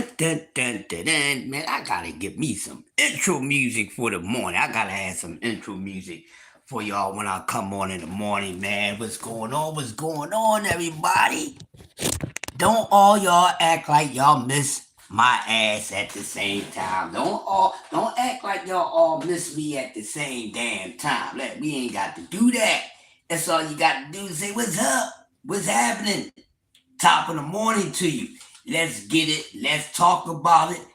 dun, dun, dun, dun, dun. Man, I gotta get me some intro music for the morning. I gotta have some intro music for y'all when I come on in the morning, man. What's going on? What's going on, everybody? Don't all y'all act like y'all miss my ass at the same time. Don't act like y'all all miss me at the same damn time. We ain't got to do that. That's all you got to do is say, what's up? What's happening? Top of the morning to you. Let's get it. Let's talk about it.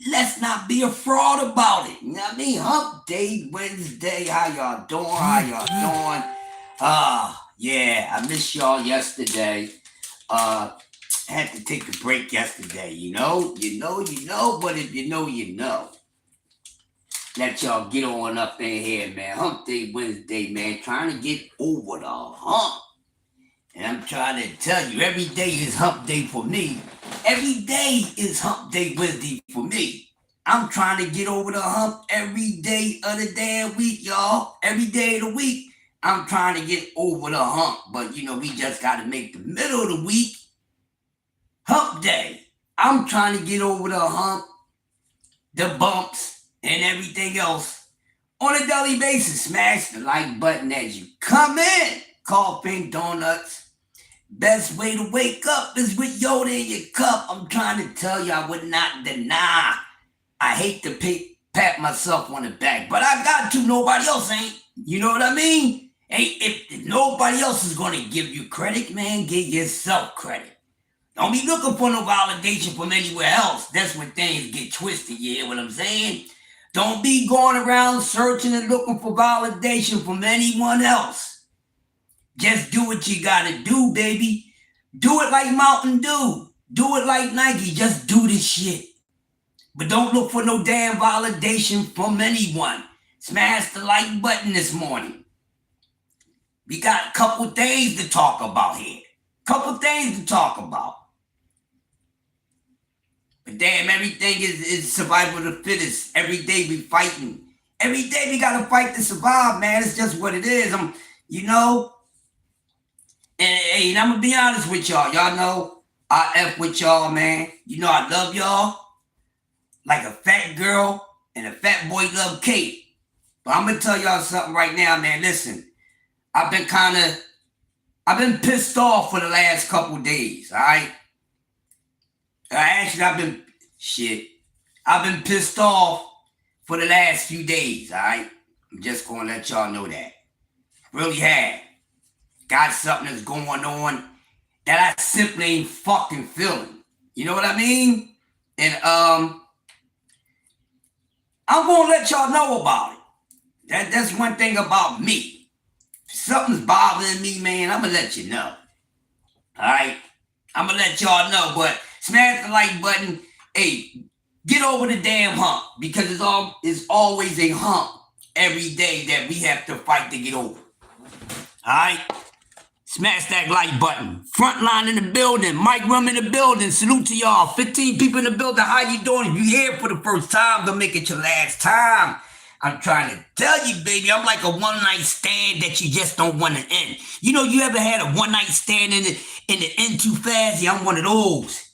Let's not be a fraud about it. You know what I mean? Hump Day Wednesday. How y'all doing? How y'all doing? Yeah, I missed y'all yesterday. Had to take a break yesterday, you know, but if you know, you know. Let y'all get on up in here, man. Hump Day Wednesday, man. Trying to get over the hump. And I'm trying to tell you, every day is hump day for me. Every day is hump day Wednesday for me. I'm trying to get over the hump every day of the damn week, y'all. Every day of the week, I'm trying to get over the hump. But, you know, we just got to make the middle of the week hump day. I'm trying to get over the hump, the bumps, and everything else on a daily basis. Smash the like button as you come in. Coffee, donuts. Best way to wake up is with Yoda in your cup. I'm trying to tell you, I would not deny. I hate to pat myself on the back, but I got to. Nobody else ain't. You know what I mean? Hey, if nobody else is going to give you credit, man, give yourself credit. Don't be looking for no validation from anywhere else. That's when things get twisted, you hear what I'm saying? Don't be going around searching and looking for validation from anyone else. Just do what you gotta do, baby. Do it like Mountain Dew. Do it like Nike. Just do this shit. But don't look for no damn validation from anyone. Smash the like button this morning. We got a couple things to talk about here. But damn, everything is survival of the fittest. Every day we fighting. Every day we gotta fight to survive, man. It's just what it is. And I'm gonna be honest with y'all. Y'all know I F with y'all, man. You know I love y'all. Like a fat girl and a fat boy love cake. But I'm gonna tell y'all something right now, man. Listen, I've been pissed off for the last couple days, all right? I've been pissed off for the last few days, all right? I'm just gonna let y'all know that. Really have. Got something that's going on that I simply ain't fucking feeling. You know what I mean? And I'm gonna let y'all know about it. That's one thing about me. If something's bothering me, man, I'm gonna let you know. Alright? I'm gonna let y'all know, but smash the like button. Hey, get over the damn hump because it's always a hump every day that we have to fight to get over. Alright? Smash that like button. Frontline in the building. Mike Rum in the building. Salute to y'all. 15 people in the building. How you doing? If you here for the first time, don't make it your last time. I'm trying to tell you, baby, I'm like a one-night stand that you just don't want to end. You know, you ever had a one-night stand in the end too fast? Yeah, I'm one of those.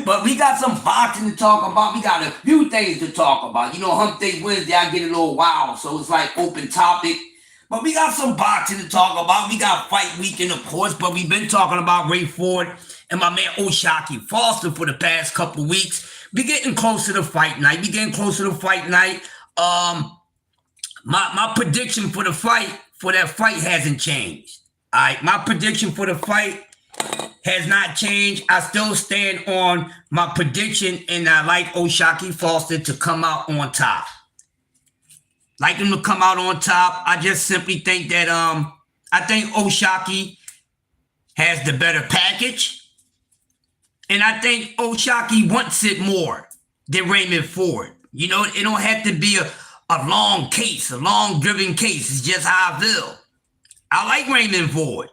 But we got some boxing to talk about. We got a few things to talk about. You know, Hump Day Wednesday, I get a little wild, so it's like open topic. But we got some boxing to talk about. We got fight weekend, of course, but we've been talking about Ray Ford and my man O'Shaquie Foster for the past couple weeks. We getting closer to fight night. My prediction for that fight hasn't changed. All right, my prediction for the fight has not changed. I still stand on my prediction, and I like O'Shaquie Foster to come out on top. Like him to come out on top. I just simply think that I think O'Shaquie has the better package. And I think O'Shaquie wants it more than Raymond Ford. You know, it don't have to be a long case, a long driven case. It's just how I feel. I like Raymond Ford.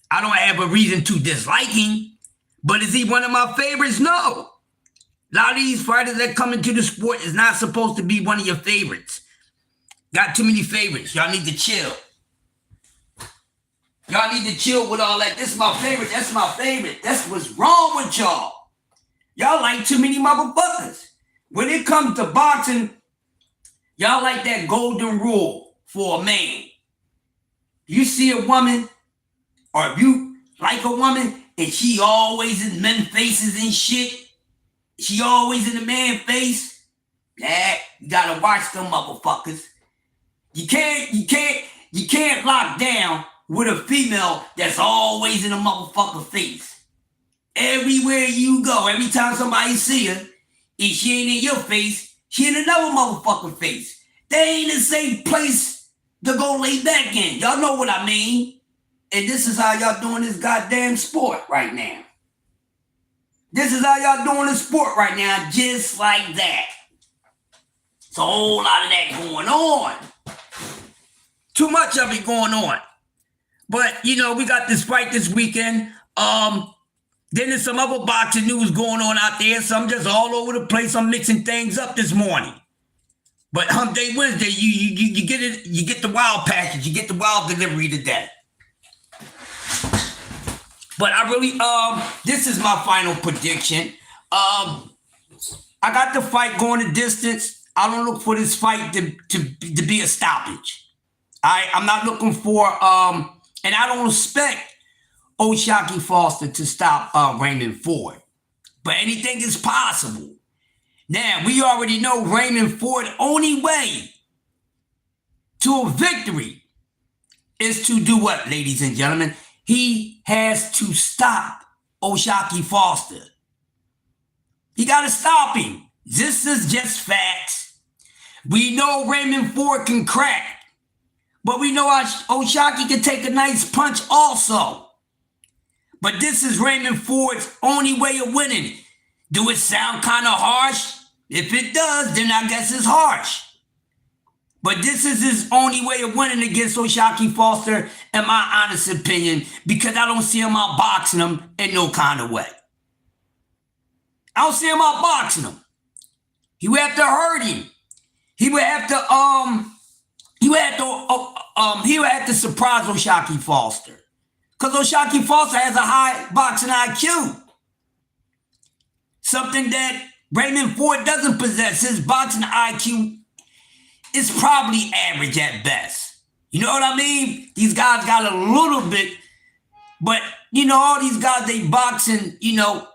I don't have a reason to dislike him. But is he one of my favorites? No. A lot of these fighters that come into the sport is not supposed to be one of your favorites. Got too many favorites. Y'all need to chill. Y'all need to chill with all that. This is my favorite. That's my favorite. That's what's wrong with y'all. Y'all like too many motherfuckers. When it comes to boxing, y'all like that golden rule for a man. You see a woman, or if you like a woman, and she always in men's faces and shit, she always in the man's face, you gotta watch them motherfuckers. You can't lock down with a female that's always in a motherfucker face. Everywhere you go, every time somebody see her, if she ain't in your face, she in another motherfucker face. They ain't the same place to go lay back in. Y'all know what I mean. And this is how y'all doing this goddamn sport right now. This is how y'all doing this sport right now, just like that. It's a whole lot of that going on. Too much of it going on. But, you know, we got this fight this weekend. Then there's some other boxing news going on out there. So I'm just all over the place. I'm mixing things up this morning. But Hump Day Wednesday, you get it. You get the wild package. You get the wild delivery today. But I really, this is my final prediction. I got the fight going the distance. I don't look for this fight to be a stoppage. I'm not looking for, and I don't expect O'Shaquie Foster to stop Raymond Ford. But anything is possible. Now, we already know Raymond Ford's only way to a victory is to do what, ladies and gentlemen? He has to stop O'Shaquie Foster. He got to stop him. This is just facts. We know Raymond Ford can crack. But we know O'Shaquie can take a nice punch also. But this is Raymond Ford's only way of winning. Do it sound kind of harsh? If it does, then I guess it's harsh. But this is his only way of winning against O'Shaquie Foster, in my honest opinion, because I don't see him outboxing him in no kind of way. I don't see him outboxing him. He would have to hurt him. He would have to surprise O'Shaquie Foster. Because O'Shaquie Foster has a high boxing IQ. Something that Raymond Ford doesn't possess. His boxing IQ is probably average at best. You know what I mean? These guys got a little bit, but you know, all these guys, they boxing, you know,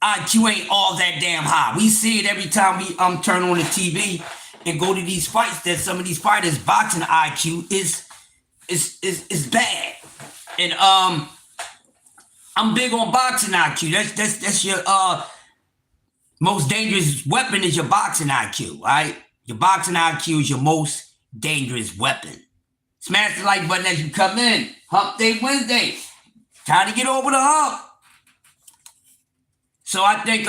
IQ ain't all that damn high. We see it every time we turn on the TV and go to these fights, that some of these fighters' boxing IQ is bad. And I'm big on boxing IQ. That's your most dangerous weapon is your boxing IQ, right? Your boxing IQ is your most dangerous weapon. Smash the like button as you come in. Hump Day Wednesday. Time to get over the hump. So I think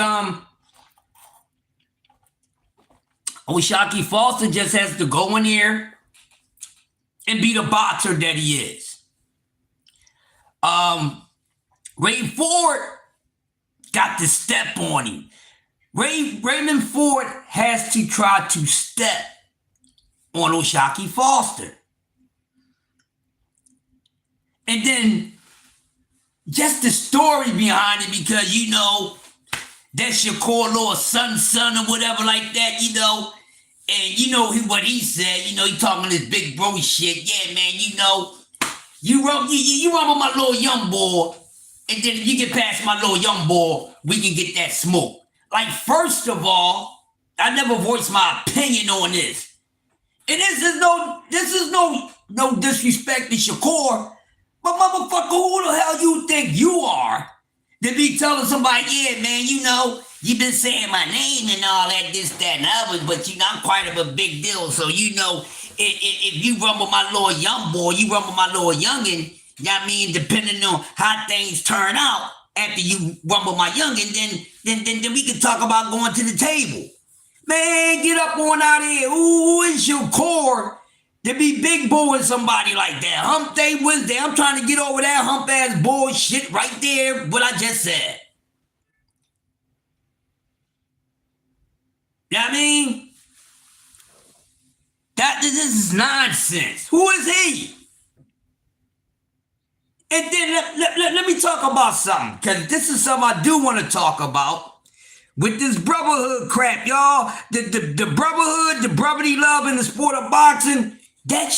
O'Shaquie Foster just has to go in here and be the boxer that he is. Ray Ford got to step on him. Raymond Ford has to try to step on O'Shaquie Foster. And then just the story behind it, because, you know, that's your core little son or whatever like that, you know. And you know what he said, you know, he talking this big bro shit. Yeah, man, you know, you run with my little young boy, and then if you get past my little young boy, we can get that smoke. Like, first of all, I never voiced my opinion on this. And this is no disrespect to Shakur, but motherfucker, who the hell you think you are to be telling somebody, yeah, man, you know, you've been saying my name and all that, this, that, and other, but you know, I'm quite of a big deal. So, you know, if you run with my little young boy, you run with my little youngin', you know what I mean, depending on how things turn out after you run with my youngin', then we can talk about going to the table. Man, get up on out of here. Who is your core to be big boy with somebody like that? Hump Day Wednesday. I'm trying to get over that hump ass bullshit right there, what I just said. You know what I mean? This is nonsense. Who is he? And then let me talk about something, because this is something I do want to talk about. with this brotherhood crap, y'all. The brotherhood, the brotherly love in the sport of boxing, that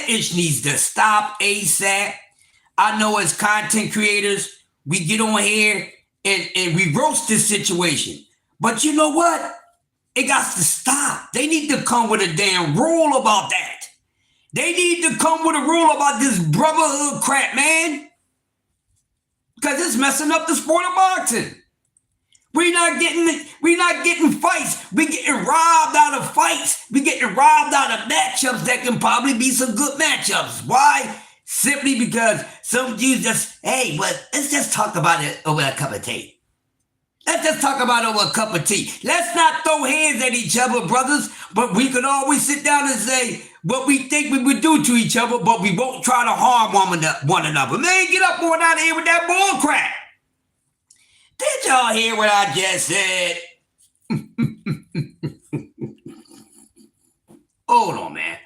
ish needs to stop ASAP. I know as content creators, we get on here and we roast this situation. But you know what? It got to stop. They need to come with a damn rule about that. They need to come with a rule about this brotherhood crap, man. Because it's messing up the sport of boxing. We're not getting fights. We're getting robbed out of fights. We're getting robbed out of matchups that can probably be some good matchups. Why? Simply because some dudes just, hey, but let's just talk about it over a cup of tea. Let's just talk about it over a cup of tea. Let's not throw hands at each other, brothers, but we could always sit down and say what we think we would do to each other, but we won't try to harm one another. Man, get up on out of here with that bull crap. Did y'all hear what I just said? Hold on, man.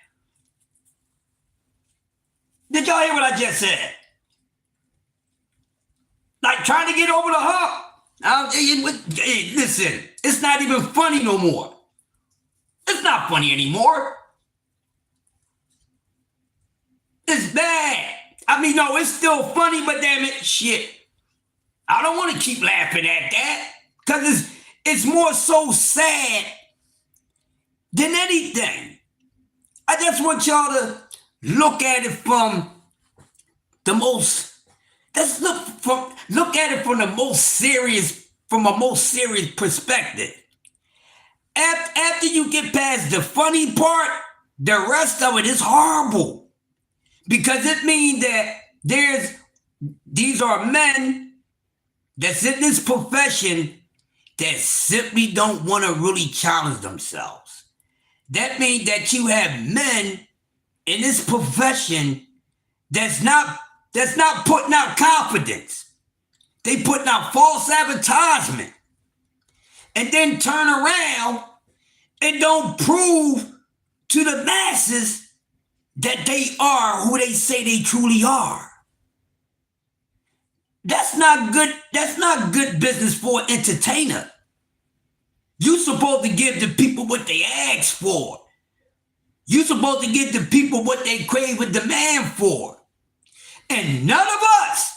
Did y'all hear what I just said? Like trying to get over the hump. Listen, it's not even funny no more. It's not funny anymore. It's bad. I mean, no, it's still funny, but damn it, shit. I don't want to keep laughing at that because it's more so sad than anything. I just want y'all to look at it from the most. Let's look at it from a most serious perspective. After you get past the funny part, the rest of it is horrible because it means that these are men that's in this profession that simply don't want to really challenge themselves. That means that you have men in this profession that's not putting out confidence. They putting out false advertisement and then turn around and don't prove to the masses that they are who they say they truly are. That's not good. That's not good business for an entertainer. You're supposed to give the people what they ask for. You're supposed to give the people what they crave and demand for. And none of us,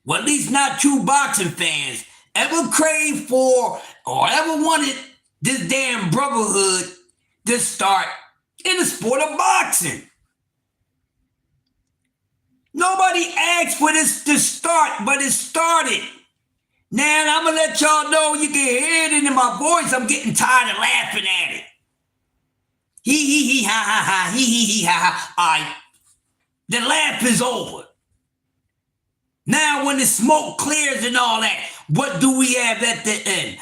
well, at least not true boxing fans, ever craved for or ever wanted this damn brotherhood to start in the sport of boxing. Nobody asked for this to start, but it started. Now, I'm going to let y'all know, you can hear it in my voice, I'm getting tired of laughing at it. He, ha, ha, ha, he, ha, ha. All right, the laugh is over. Now, when the smoke clears and all that, what do we have at the end?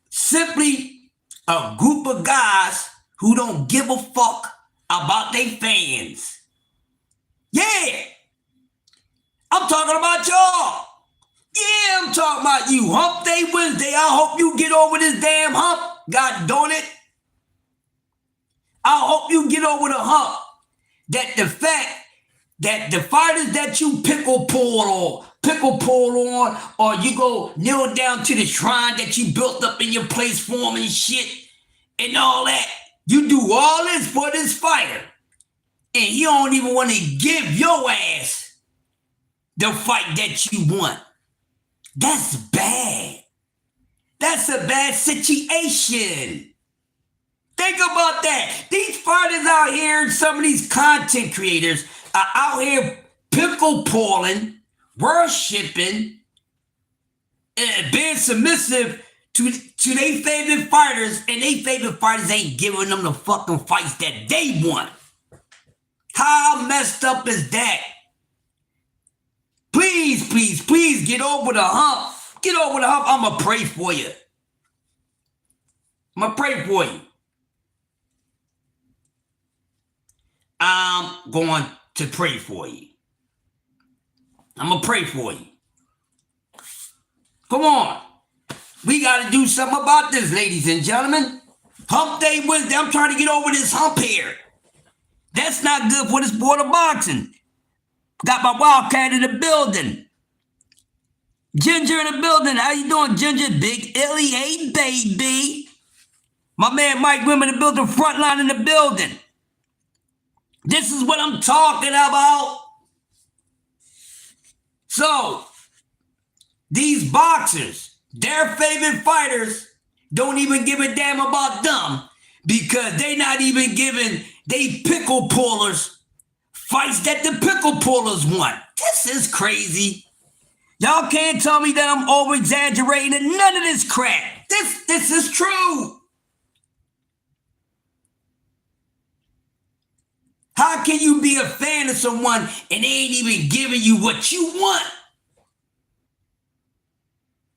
Simply a group of guys who don't give a fuck about their fans. Yeah. I'm talking about y'all. Yeah, I'm talking about you. Hump Day Wednesday. I hope you get over this damn hump. God darn it. I hope you get over the hump. That the fact that the fighters that you pickle pull on, or you go kneel down to the shrine that you built up in your place for them and shit, and all that. You do all this for this fighter. And you don't even want to give your ass the fight that you want. That's bad. That's a bad situation. Think about that. These fighters out here, some of these content creators are out here pickle pulling, worshiping, and being submissive to their favorite fighters, and their favorite fighters ain't giving them the fucking fights that they want. How messed up is that? Please, please, please get over the hump. Get over the hump. I'm going to pray for you. I'm going to pray for you. I'm going to pray for you. I'm going to pray for you. Come on. We got to do something about this, ladies and gentlemen. Hump Day Wednesday. I'm trying to get over this hump here. That's not good for the sport of boxing. Got my Wildcat in the building. Ginger in the building. How you doing, Ginger? Big Illy, hey, baby. My man Mike Wim in the building, Frontline in the building. This is what I'm talking about. So, these boxers, their favorite fighters, don't even give a damn about them because they not even giving they pickle pullers fights that the pickle pullers want. This is crazy. Y'all can't tell me that I'm over-exaggerating and none of this crap. This is true. How can you be a fan of someone and they ain't even giving you what you want?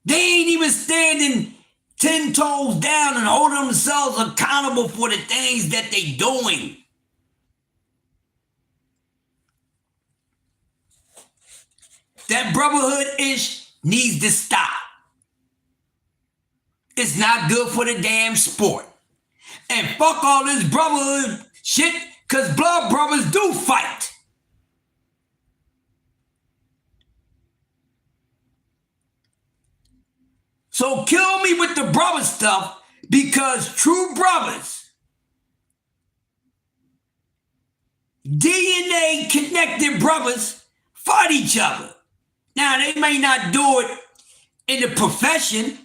They ain't even standing 10 toes down and holding themselves accountable for the things that they doing. That brotherhood-ish needs to stop. It's not good for the damn sport. And fuck all this brotherhood shit, because blood brothers do fight. So kill me with the brother stuff, because true brothers, DNA connected brothers, fight each other. Now, they may not do it in the profession,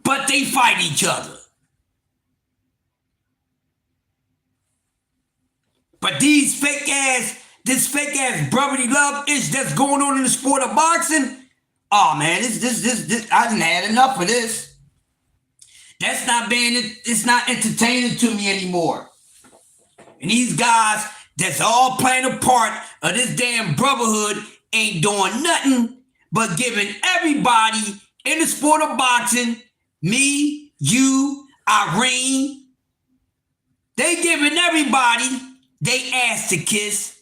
but they fight each other. But this fake ass brotherly love ish that's going on in the sport of boxing, oh man, this I done had enough of this. It's not entertaining to me anymore. And these guys that's all playing a part of this damn brotherhood ain't doing nothing but giving everybody in the sport of boxing, me, you, Irene, they giving everybody they ass to kiss,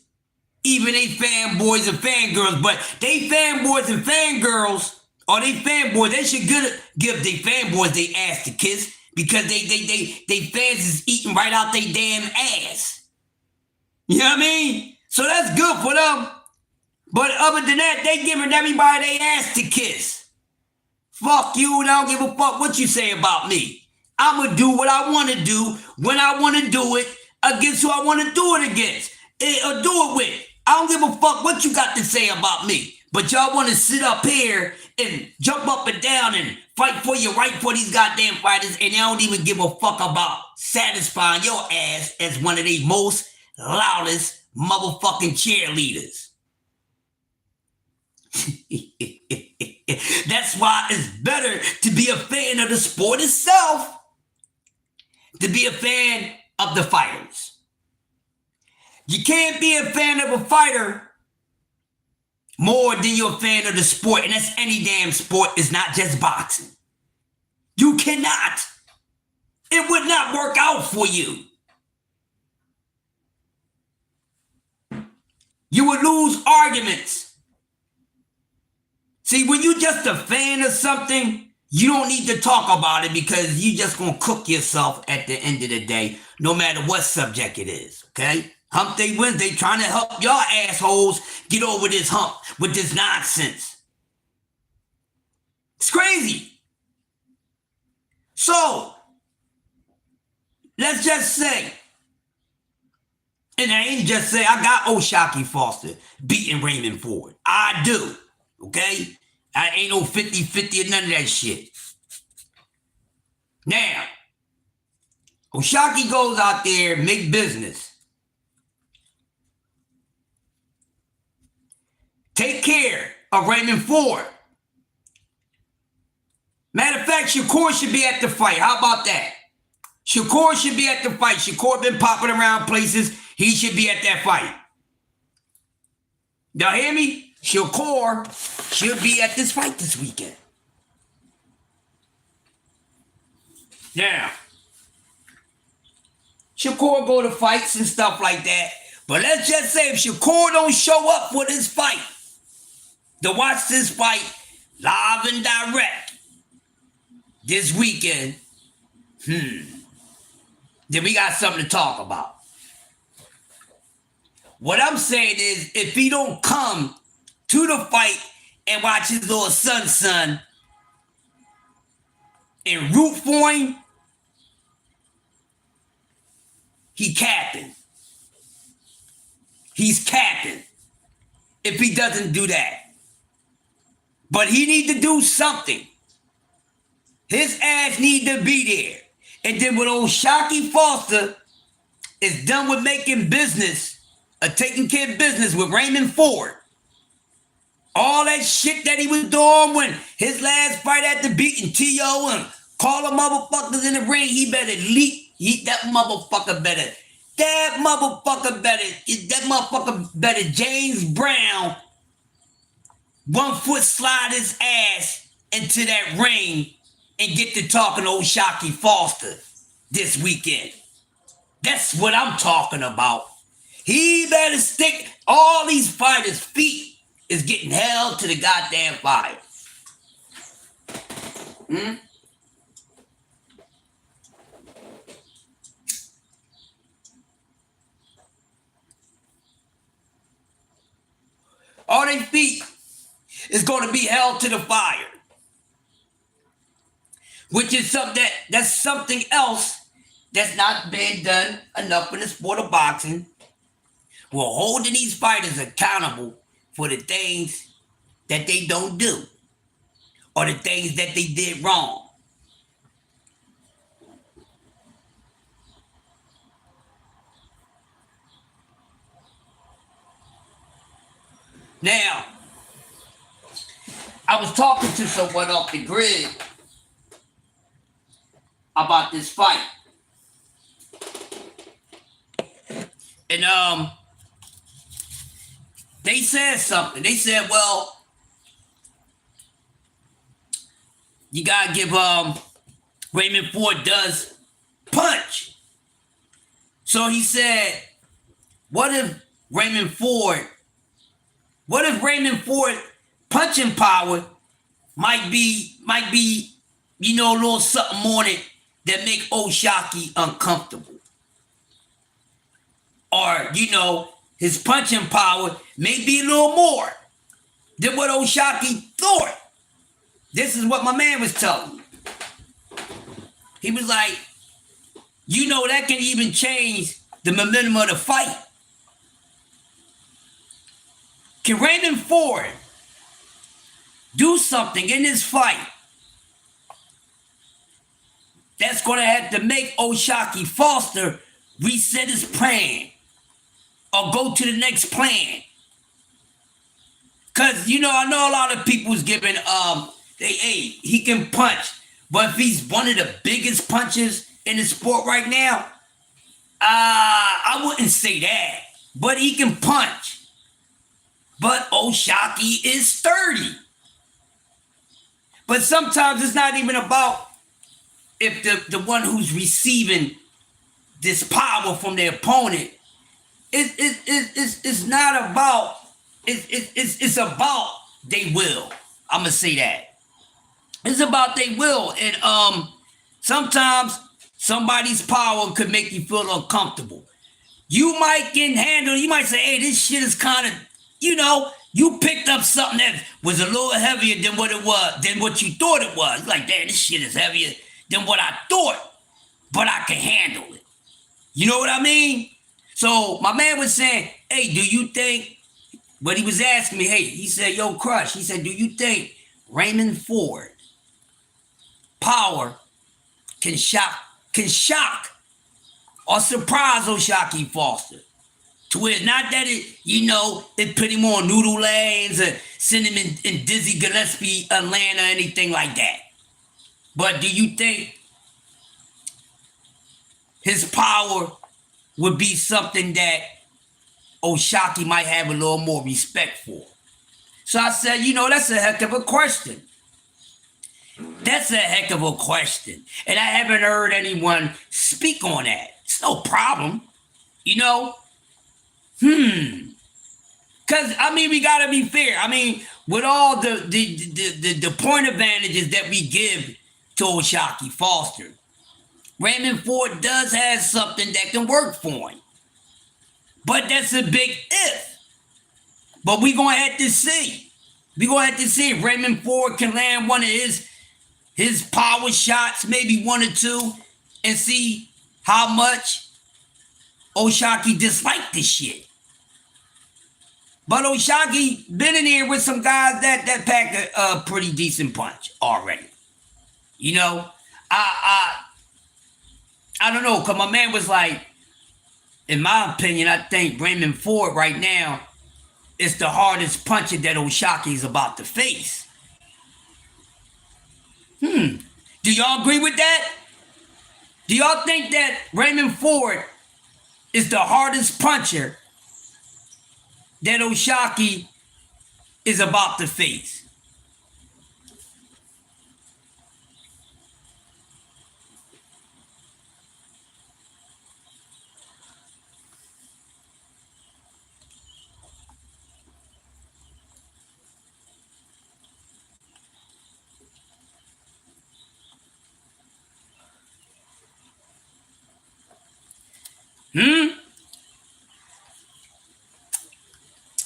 even they fanboys and fangirls, but they fanboys and fangirls, or they fanboys, they should give they fanboys they ass to kiss because they fans is eating right out they damn ass. You know what I mean? So that's good for them. But other than that, they giving everybody they ass to kiss. Fuck you, and I don't give a fuck what you say about me. I'ma do what I want to do when I want to do it against who I want to do it against or do it with. I don't give a fuck what you got to say about me. But y'all want to sit up here and jump up and down and fight for your right for these goddamn fighters, and y'all don't even give a fuck about satisfying your ass as one of the most loudest motherfucking cheerleaders. That's why it's better to be a fan of the sport itself, to be a fan of the fighters. You can't be a fan of a fighter more than you're a fan of the sport, and that's any damn sport. It's not just boxing. You cannot. It would not work out for you. You would lose arguments. See, when you're just a fan of something, you don't need to talk about it because you just gonna cook yourself at the end of the day, no matter what subject it is, okay? Hump Day Wednesday trying to help y'all assholes get over this hump with this nonsense. It's crazy. So, let's just say, and I ain't just say, I got O'Shaquie Foster beating Raymond Ford. I do. Okay? I ain't no 50-50 or none of that shit. Now, O'Shaquie goes out there, make business. Take care of Raymond Ford. Matter of fact, Shakur should be at the fight. How about that? Shakur should be at the fight. Shakur been popping around places. He should be at that fight. Y'all hear me? Shakur should be at this fight this weekend. Now, Shakur go to fights and stuff like that. But let's just say if Shakur don't show up for this fight, to watch this fight live and direct this weekend, then we got something to talk about. What I'm saying is, if he don't come to the fight and watch his little son and root for him, he capping. He's capping if he doesn't do that. But he need to do something. His ass need to be there. And then when old Shockey Foster is done with making business, taking care of business with Raymond Ford, all that shit that he was doing when his last fight after beating T.O. and call the motherfuckers in the ring, he better leap. That motherfucker better James Brown 1 foot slide his ass into that ring and get to talking to old Shockey Foster this weekend. That's what I'm talking about. He better stick. All these fighters' feet is getting held to the goddamn fire. All their feet is going to be held to the fire. Which is something that's something else that's not been done enough in the sport of boxing. We're holding these fighters accountable for the things that they don't do or the things that they did wrong. Now, I was talking to someone off the grid about this fight. And they said something. They said, well, you gotta give Raymond Ford does punch. So he said, what if Raymond Ford punching power might be, you know, a little something on it that make old Shockey uncomfortable. Or, you know, his punching power may be a little more than what old Shockey thought. This is what my man was telling me. He was like, you know, that can even change the momentum of the fight. Can Raymond Ford do something in this fight that's going to have to make old Shockey Foster reset his plan or go to the next plan? Because, you know, I know a lot of people's giving, he can punch. But if he's one of the biggest punchers in the sport right now, I wouldn't say that. But he can punch. But old Shockey is sturdy. But sometimes it's not even about if the one who's receiving this power from their opponent, it's not about, it's about they will. I'm gonna say that. It's about they will. And sometimes somebody's power could make you feel uncomfortable. You might get handled, you might say, hey, this shit is kind of, you know, you picked up something that was a little heavier than what it was, than what you thought it was. Like, damn, this shit is heavier than what I thought, but I can handle it. You know what I mean? So my man was saying, hey, do you think, but he was asking me, hey, he said, yo, Crush, he said, do you think Raymond Ford power can shock or surprise old Shockey Foster? To where not that it, you know, it put him on noodle lanes or send him in Dizzy Gillespie Atlanta or anything like that. But do you think his power would be something that old Shockey might have a little more respect for? So I said, you know, that's a heck of a question. That's a heck of a question. And I haven't heard anyone speak on that. It's no problem, you know? Because, I mean, we got to be fair. I mean, with all the point advantages that we give to old Shockey Foster, Raymond Ford does have something that can work for him. But that's a big if. But we're going to have to see. We gonna have to see if Raymond Ford can land one of his power shots, maybe one or two, and see how much O'Shaquie disliked this shit. But O'Shaquie been in here with some guys that pack a pretty decent punch already. You know, I don't know, cause my man was like, in my opinion, I think Raymond Ford right now is the hardest puncher that O'Shaquie's about to face. Do y'all agree with that? Do y'all think that Raymond Ford is the hardest puncher that O'Shaquie is about to face?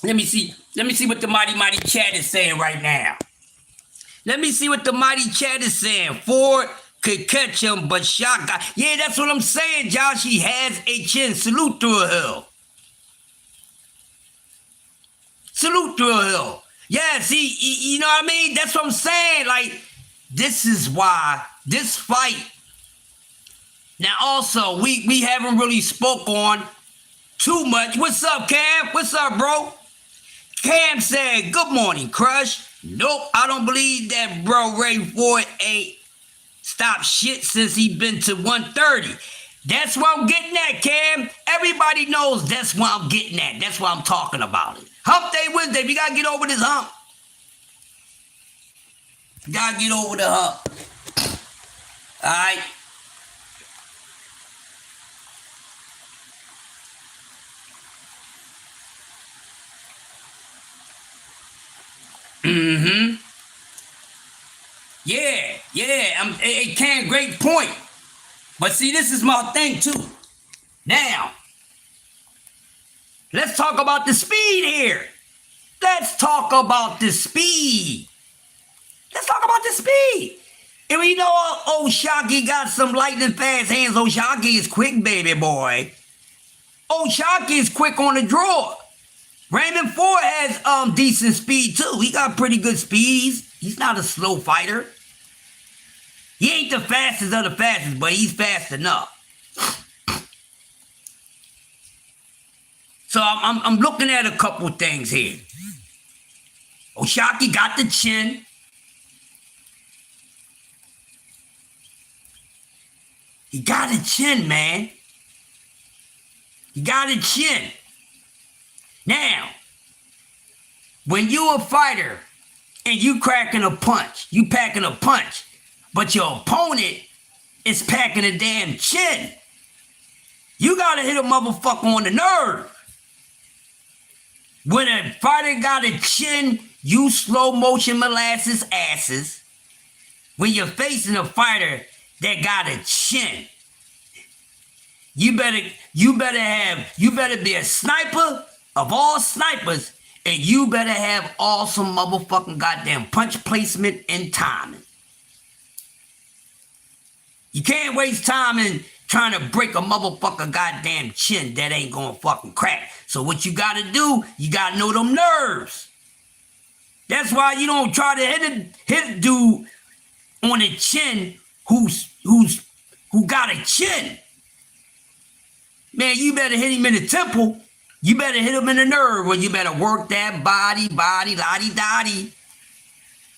Let me see what the mighty chat is saying right now. Let me see what the mighty chat is saying. Ford could catch him, but Shot got... Yeah, that's what I'm saying, Josh. He has a chin. Salute to a hill. Salute to a hill. Yeah, see, you know what I mean? That's what I'm saying. Like, this is why this fight... Now, also, we haven't really spoke on too much. What's up, Cam? What's up, bro? Cam said, good morning, Crush. Nope, I don't believe that bro Ray Ford ain't stopped shit since he been to 130. That's what I'm getting at, Cam. Everybody knows that's what I'm getting at. That's what I'm talking about. It. Hump Day Wednesday, we gotta get over this hump. Gotta get over the hump. All right. Yeah. It can, great point. But see, this is my thing too. Now, let's talk about the speed here. Let's talk about the speed. Let's talk about the speed. And we know O'Shaquie got some lightning fast hands. O'Shaquie is quick, baby boy. O'Shaquie is quick on the draw. Raymond Ford has decent speed too. He got pretty good speeds. He's not a slow fighter. He ain't the fastest of the fastest, but he's fast enough. So I'm looking at a couple things here. O'Shaquie got the chin. He got a chin, man. He got a chin. Now, when you a fighter and you cracking a punch, you packing a punch, but your opponent is packing a damn chin, you gotta hit a motherfucker on the nerve. When a fighter got a chin, you slow motion molasses asses. When you're facing a fighter that got a chin, you better be a sniper of all snipers, and you better have awesome motherfucking goddamn punch placement and timing. You can't waste time in trying to break a motherfucker goddamn chin that ain't gonna fucking crack. So what you gotta do, you gotta know them nerves. That's why you don't try to hit a dude on the chin who got a chin. Man, you better hit him in the temple. You better hit him in the nerve, or you better work that body, lottie-dottie.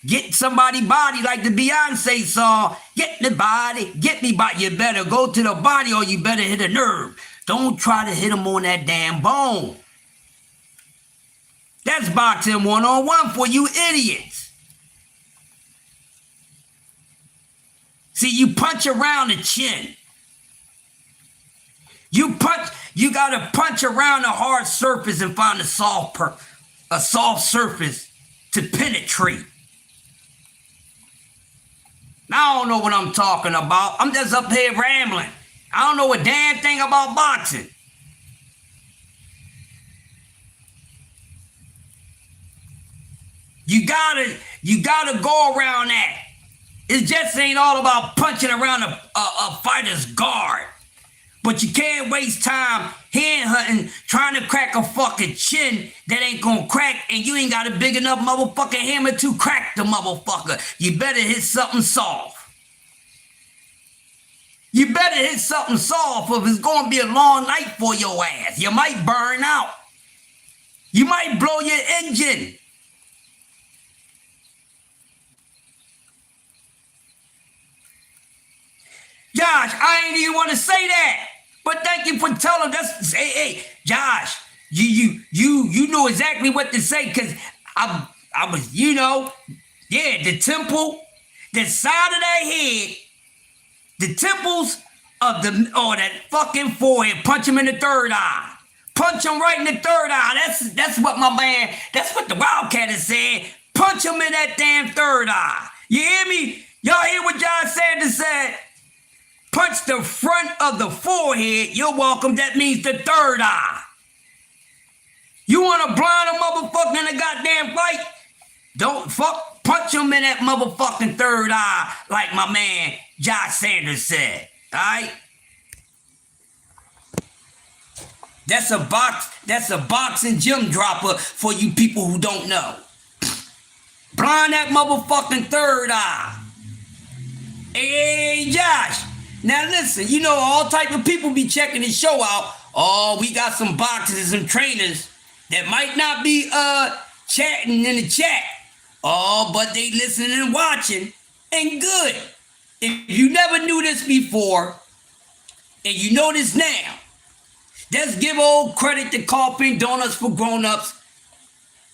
Get somebody body like the Beyonce song. Get me body, get me body. You better go to the body, or you better hit a nerve. Don't try to hit him on that damn bone. That's boxing one-on-one for you idiots. See, you punch around the chin. You gotta punch around a hard surface and find a soft surface to penetrate. I don't know what I'm talking about. I'm just up here rambling. I don't know a damn thing about boxing. You gotta go around that. It just ain't all about punching around a fighter's guard. But you can't waste time hand hunting, trying to crack a fucking chin that ain't gonna crack, and you ain't got a big enough motherfucking hammer to crack the motherfucker. You better hit something soft. You better hit something soft, or it's gonna be a long night for your ass. You might burn out. You might blow your engine. Josh, I ain't even want to say that, but thank you for telling us. Hey, Josh, you know exactly what to say, because I was, the temple, the side of that head, the temples of that fucking forehead. Punch him in the third eye. Punch him right in the third eye. That's what my man. That's what the Wildcat is saying. Punch him in that damn third eye. You hear me? Y'all hear what John Sanders said? Punch the front of the forehead. You're welcome. That means the third eye. You want to blind a motherfucker in a goddamn fight? Don't punch him in that motherfucking third eye, like my man Josh Sanders said. All right? That's a boxing gym dropper for you people who don't know. Blind that motherfucking third eye. Hey, Josh. Now listen, all type of people be checking the show out. Oh, we got some boxers and trainers that might not be chatting in the chat. Oh, but they listening and watching. And good. If you never knew this before, and you know this now, let's give old credit to Coffee Donuts for Grown-Ups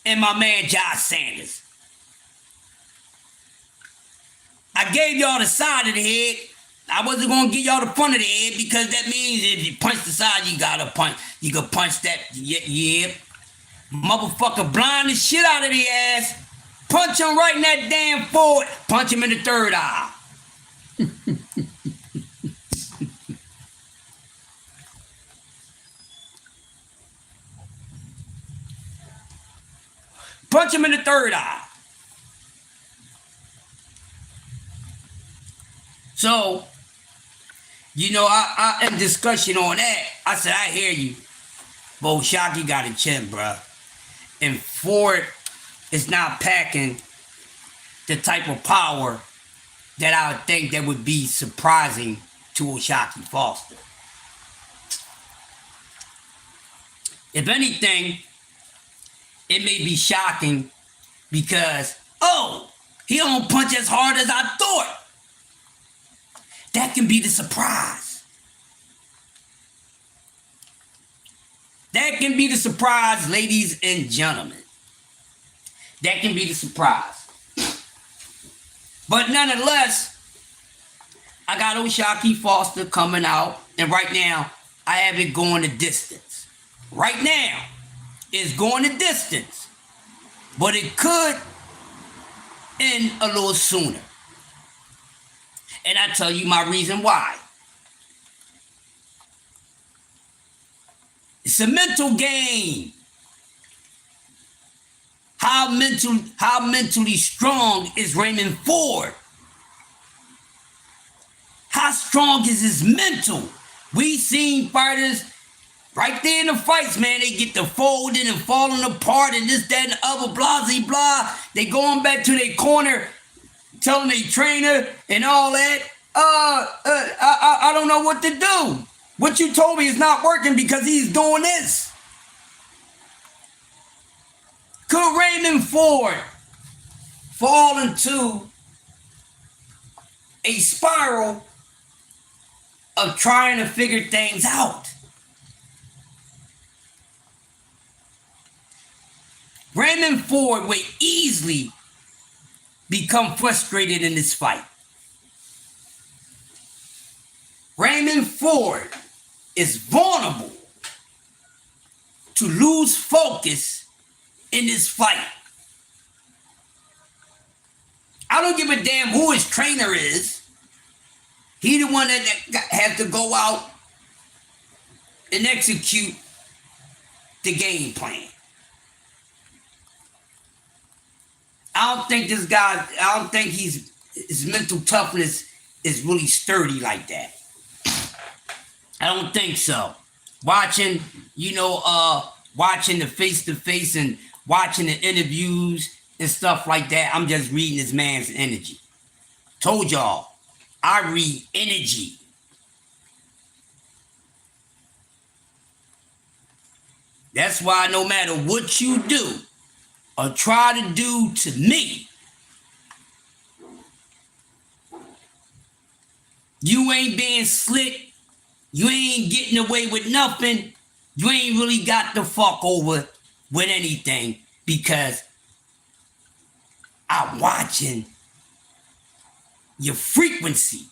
and my man Josh Sanders. I gave y'all the side of the head. I wasn't gonna give y'all the front of the head, because that means if you punch the side, you gotta punch. You can punch that, yeah. Motherfucker blind the shit out of the ass. Punch him right in that damn forehead. Punch him in the third eye. Punch him in the third eye. So, I had discussion on that. I said, I hear you. But Shocky got a chin, bruh. And Ford is not packing the type of power that I would think that would be surprising to O'Shaquie Foster. If anything, it may be shocking because, he don't punch as hard as I thought. That can be the surprise. That can be the surprise, ladies and gentlemen. That can be the surprise. But nonetheless, I got O'Shaquie Foster coming out, and right now, I have it going the distance. Right now, it's going the distance. But it could end a little sooner. And I tell you my reason why. It's a mental game. How mentally strong is Raymond Ford? How strong is his mental? We seen fighters right there in the fights, man. They get to folding and falling apart and this, that, and the other, blah, blah, blah. They going back to their corner, telling their trainer and all that, I don't know what to do. What you told me is not working because he's doing this. Could Raymond Ford fall into a spiral of trying to figure things out? Raymond Ford would easily become frustrated in this fight. Raymond Ford is vulnerable to lose focus in this fight. I don't give a damn who his trainer is. He the one that has to go out and execute the game plan. I don't think this guy, I don't think his mental toughness is really sturdy like that. I don't think so. Watching, watching the face-to-face and watching the interviews and stuff like that, I'm just reading this man's energy. Told y'all, I read energy. That's why no matter what you do or try to do to me, you ain't being slick. You ain't getting away with nothing. You ain't really got the fuck over with anything because I'm watching your frequency.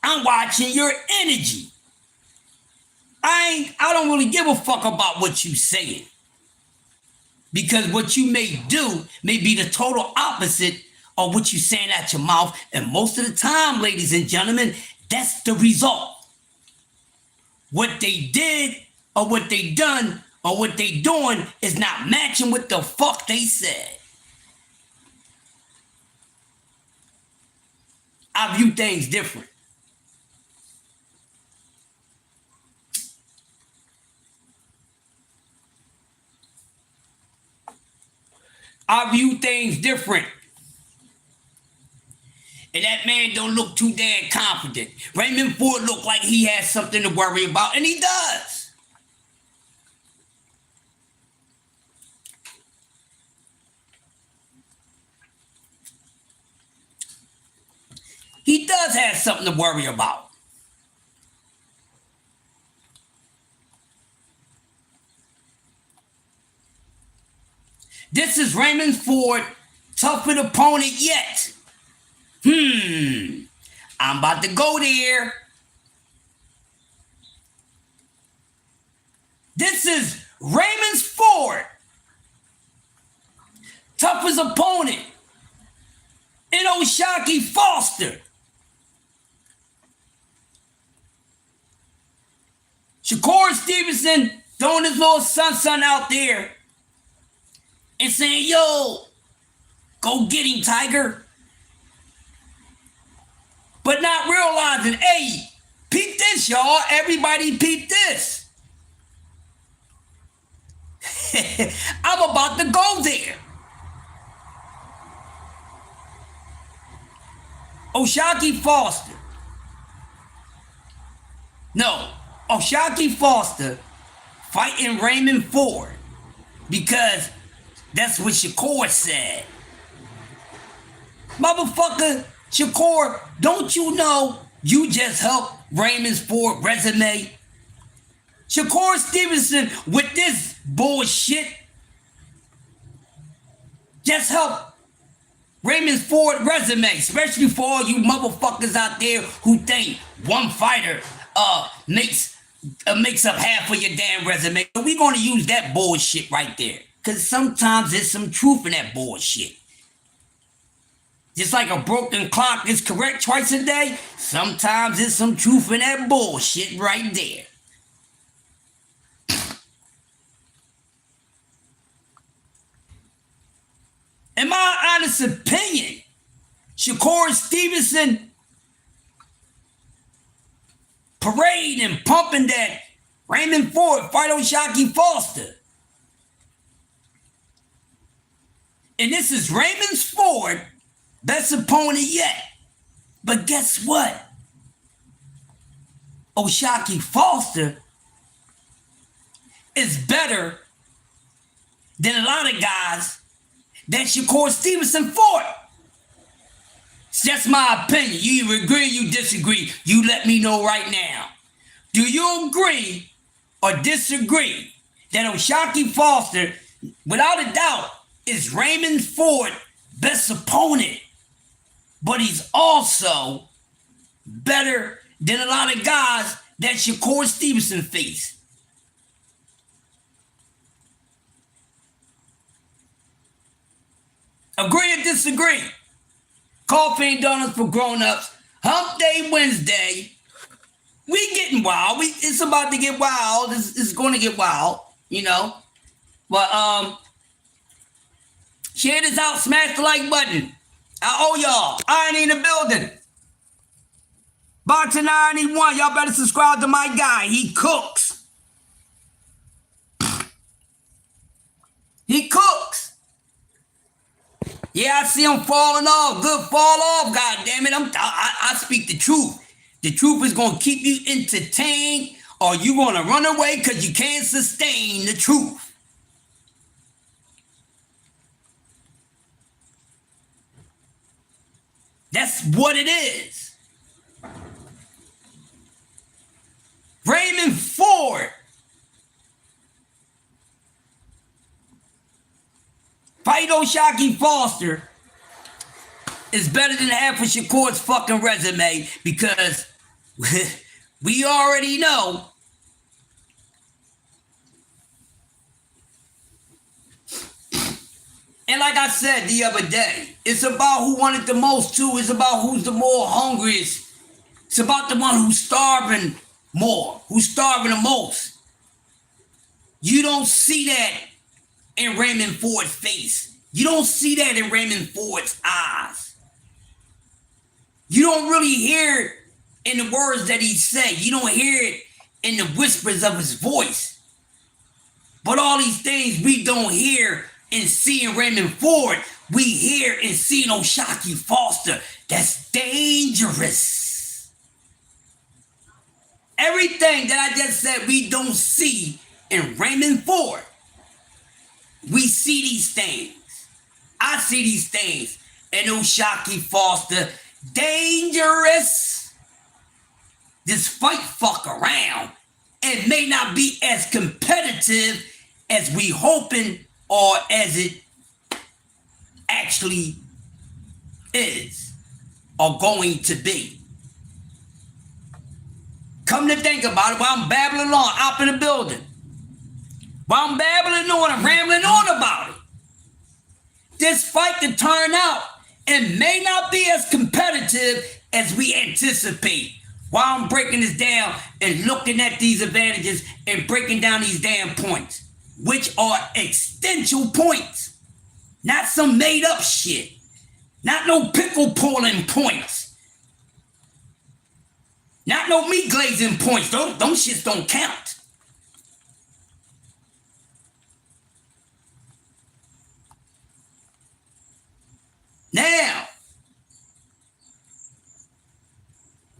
I'm watching your energy. I don't really give a fuck about what you saying. Because what you may do may be the total opposite of what you saying out your mouth. And most of the time, ladies and gentlemen, that's the result. What they did or what they done or what they doing is not matching what the fuck they said. I view things different. I view things different. And that man don't look too damn confident. Raymond Ford looked like he has something to worry about, and he does. He does have something to worry about. This is Raymond Ford, toughest opponent yet. I'm about to go there. This is Raymond Ford, toughest opponent in O'Shaquie Foster. Shakur Stevenson throwing his little son out there and saying, yo, go get him, Tiger. But not realizing, hey, peep this, y'all. Everybody peep this. I'm about to go there. O'Shaquie Foster. No, O'Shaquie Foster fighting Raymond Ford because that's what Shakur said. Motherfucker, Shakur, don't you know you just helped Raymond Ford resume? Shakur Stevenson with this bullshit just helped Raymond Ford resume, especially for all you motherfuckers out there who think one fighter makes up half of your damn resume. We're gonna use that bullshit right there. Cause sometimes there's some truth in that bullshit. Just like a broken clock is correct twice a day, sometimes there's some truth in that bullshit right there. In my honest opinion, Shakur Stevenson parading and pumping that Raymond Ford fight O'Shaquie Foster. And this is Raymond Ford, best opponent yet. But guess what? O'Shaquie Foster is better than a lot of guys that Shakur Stevenson fought. It's just my opinion. You either agree or you disagree. You let me know right now. Do you agree or disagree that O'Shaquie Foster, without a doubt, is Raymond Ford's best opponent, but he's also better than a lot of guys that Shakur Stevenson faced? Agree or disagree? Coffee and donuts for grown-ups. Hump Day Wednesday. We getting wild. It's about to get wild. It's going to get wild, you know. But Share this out, smash the like button. I owe y'all. Iron in the building. Barton 91, y'all better subscribe to my guy. He cooks. He cooks. Yeah, I see him falling off. Good fall off, God damn it. I speak the truth. The truth is going to keep you entertained, or you going to run away because you can't sustain the truth. That's what it is. Raymond Ford. Fight O'Shaquie Foster is better than half of Shakur's fucking resume, because we already know and like I said the other day, it's about who wanted the most too. It's about who's the more hungriest. It's about the one who's starving more, who's starving the most. You don't see that in Raymond Ford's face. You don't see that in Raymond Ford's eyes. You don't really hear it in the words that he said. You don't hear it in the whispers of his voice. But all these things we don't hear and see in Raymond Ford, we hear and see in O'Shaquie Foster. That's dangerous. Everything that I just said we don't see in Raymond Ford, we see these things. I see these things in O'Shaquie Foster. Dangerous. This fight fuck around. It may not be as competitive as we hoping or as it actually is or going to be. Come to think about it, while I'm babbling on up in the building, while I'm babbling on and rambling on about it, this fight can turn out and may not be as competitive as we anticipate. While I'm breaking this down and looking at these advantages and breaking down these damn points, which are existential points, not some made up shit, not no pickle pulling points, not no meat glazing points. Those shits don't count. Now,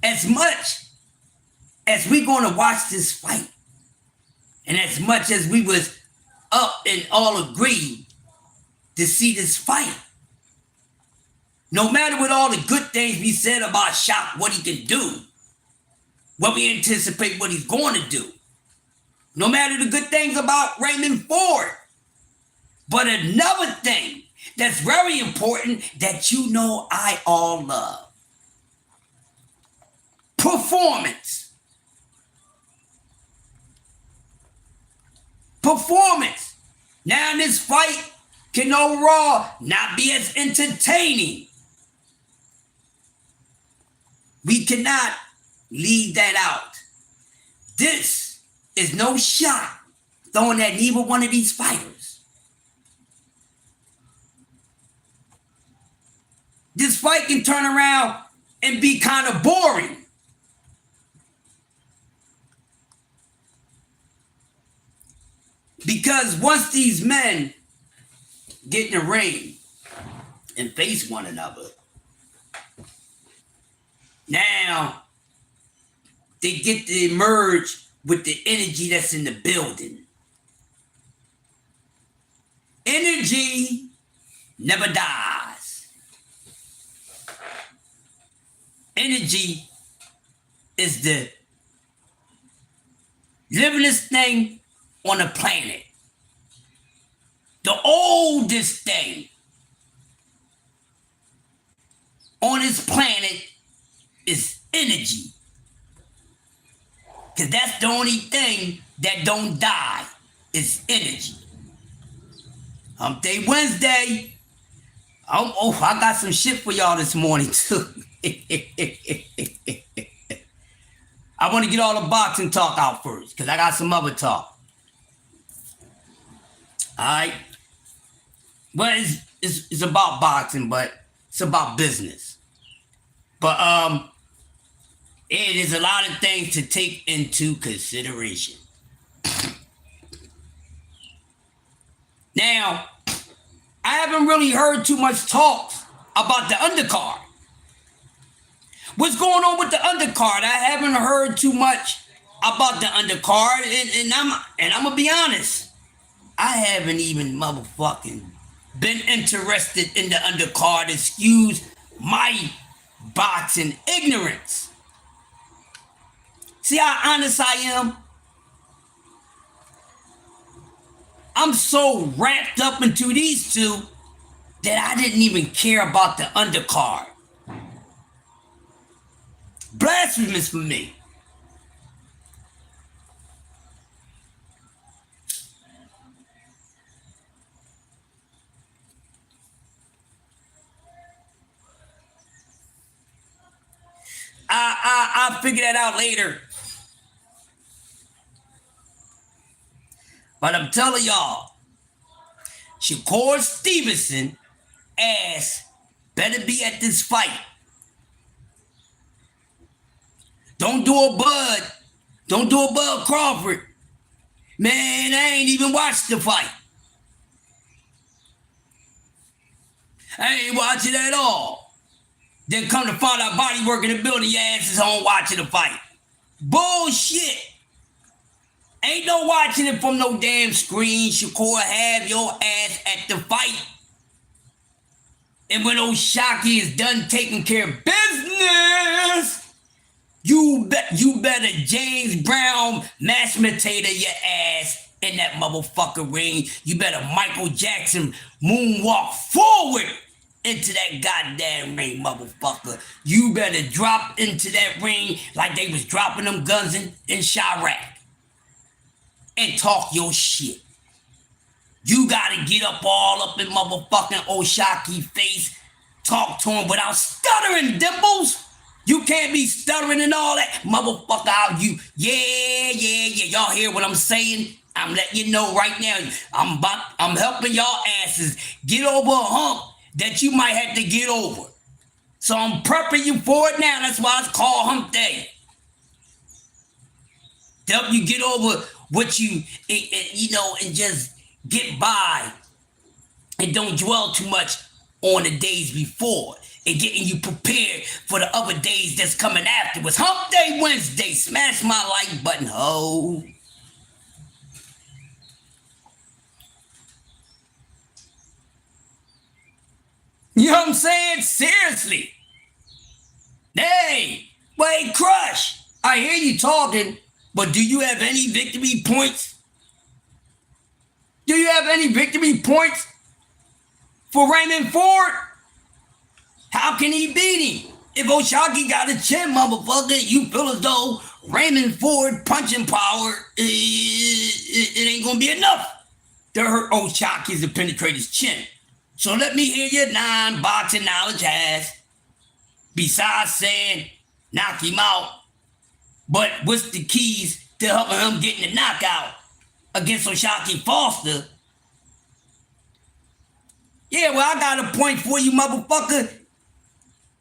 as much as we're going to watch this fight, and as much as we was up and all agreed to see this fight, no matter what all the good things we said about Shaq, what he can do, what we anticipate what he's going to do, no matter the good things about Raymond Ford, but another thing that's very important that you know I all love: performance. Performance. Now in this fight can overall not be as entertaining. We cannot leave that out. This is no shot thrown at neither one of these fighters. This fight can turn around and be kind of boring. Because once these men get in the ring and face one another, now they get to emerge with the energy that's in the building. Energy never dies. Energy is the livingest thing on the planet. The oldest thing on this planet is energy. Because that's the only thing that don't die, is energy. Hump Day Wednesday. I got some shit for y'all this morning too. I want to get all the boxing talk out first, because I got some other talk. All right. But it's about boxing, but it's about business. But it is a lot of things to take into consideration. Now, I haven't really heard too much talks about the undercard. What's going on with the undercard? I haven't heard too much about the undercard, and I'm gonna be honest. I haven't even motherfucking been interested in the undercard. Excuse my boxing ignorance. See how honest I am? I'm so wrapped up into these two that I didn't even care about the undercard. Blasphemous for me. I'll figure that out later. But I'm telling y'all, Shakur Stevenson ass better be at this fight. Don't do a Bud. Don't do a Bud Crawford. Man, I ain't even watched the fight. I ain't watching at all. Then come to find out body work in the building, your ass is home watching the fight. Bullshit. Ain't no watching it from no damn screen. Shakur, have your ass at the fight. And when O'Shaquie is done taking care of business, you better James Brown mash potato your ass in that motherfucker ring. You better Michael Jackson moonwalk forward into that goddamn ring, motherfucker. You better drop into that ring like they was dropping them guns in Chirac. And talk your shit. You gotta get up all up in motherfucking O'Shaquie's face, talk to him without stuttering, Dimples. You can't be stuttering and all that, motherfucker. Out you, yeah. Y'all hear what I'm saying? I'm letting you know right now. I'm helping y'all asses get over a hump that you might have to get over. So I'm prepping you for it now. That's why it's called Hump Day. To help you get over what you know, and just get by and don't dwell too much on the days before and getting you prepared for the other days that's coming afterwards. Hump Day Wednesday. Smash my like button, ho. You know what I'm saying? Seriously. Hey, wait, Crush. I hear you talking. But do you have any victory points? Do you have any victory points for Raymond Ford? How can he beat him? If O'Shaquie got a chin, motherfucker, you feel as though Raymond Ford punching power, it ain't gonna be enough to hurt O'Shaquie to penetrate his chin. So let me hear your non-boxing knowledge ass. Besides saying knock him out, but what's the keys to helping him getting the knockout against O'Shaquie Foster? Yeah, well, I got a point for you, motherfucker.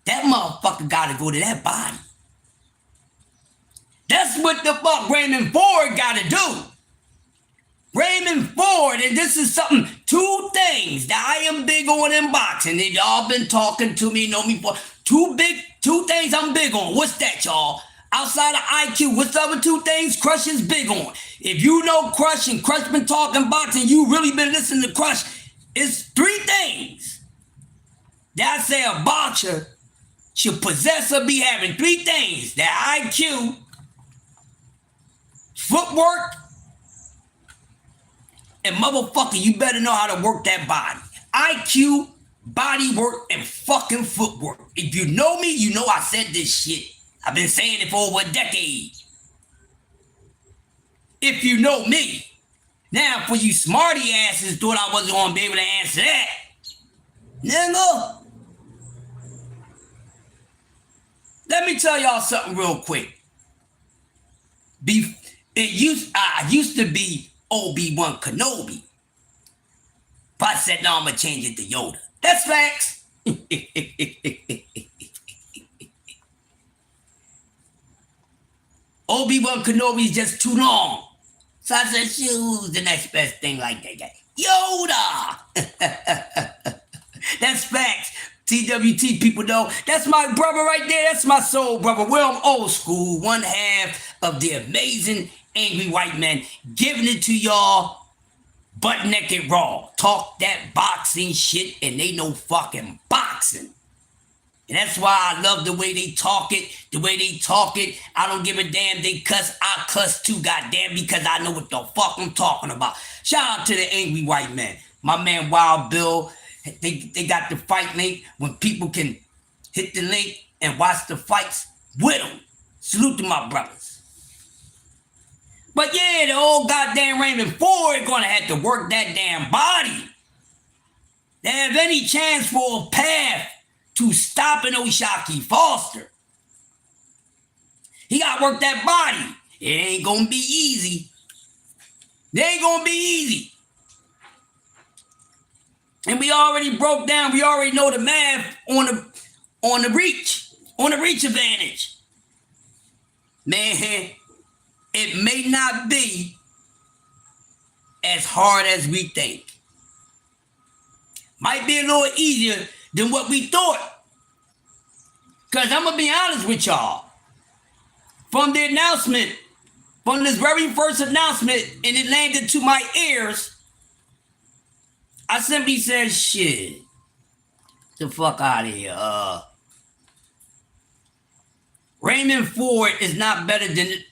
That motherfucker gotta go to that body. That's what the fuck Raymond Ford gotta do. Raymond Ford, and this is something, two things that I am big on in boxing. And y'all been talking to me, know me for two things I'm big on. What's that, y'all? Outside of IQ, what's the other two things Crush is big on? If you know Crush and Crush been talking boxing, you really been listening to Crush, it's three things that I say a boxer should possess or be having. Three things: that IQ, footwork, and motherfucker, you better know how to work that body. IQ, body work, and fucking footwork. If you know me, you know I said this shit. I've been saying it for over a decade. If you know me. Now, for you smarty asses thought I wasn't going to be able to answer that. Nigga. Let me tell y'all something real quick. I used to be Obi-Wan Kenobi. But I said, no, I'm going to change it to Yoda. That's facts. Obi-Wan Kenobi is just too long. So I said, shoot, the next best thing like that. Yoda! That's facts. TWT people know. That's my brother right there. That's my soul brother. We're old school. One half of the amazing Angry White Man giving it to y'all butt naked raw. Talk that boxing shit and they know fucking boxing. And that's why I love the way they talk it, I don't give a damn. They cuss, I cuss too, goddamn, because I know what the fuck I'm talking about. Shout out to the Angry White Man. My man Wild Bill, they got the fight link when people can hit the link and watch the fights with them. Salute to my brothers. But yeah, the old goddamn Raymond Ford gonna have to work that damn body. They have any chance for a path to stopping O'Shaquie Foster. He got to work that body. It ain't going to be easy. It ain't going to be easy. And we already broke down, we already know the math on the reach advantage. Man, it may not be as hard as we think. Might be a little easier than what we thought. Because I'm going to be honest with y'all. From the announcement, from this very first announcement, and it landed to my ears, I simply said, shit, the fuck out of here. Raymond Ford is not better than the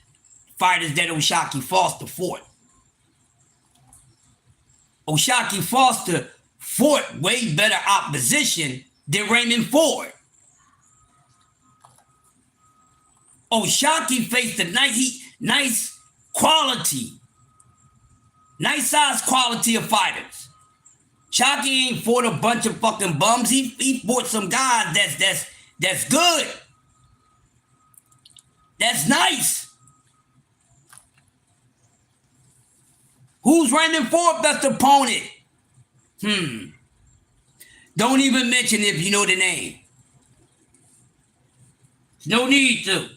fighters that O'Shaquie Foster fought. O'Shaquie Foster fought way better opposition than Raymond Ford. O'Shaquie faced a nice quality, nice size quality of fighters. Shockey ain't fought a bunch of fucking bums. He fought some guys that's good. That's nice. Who's Raymond Ford best opponent? Don't even mention if you know the name. No need to.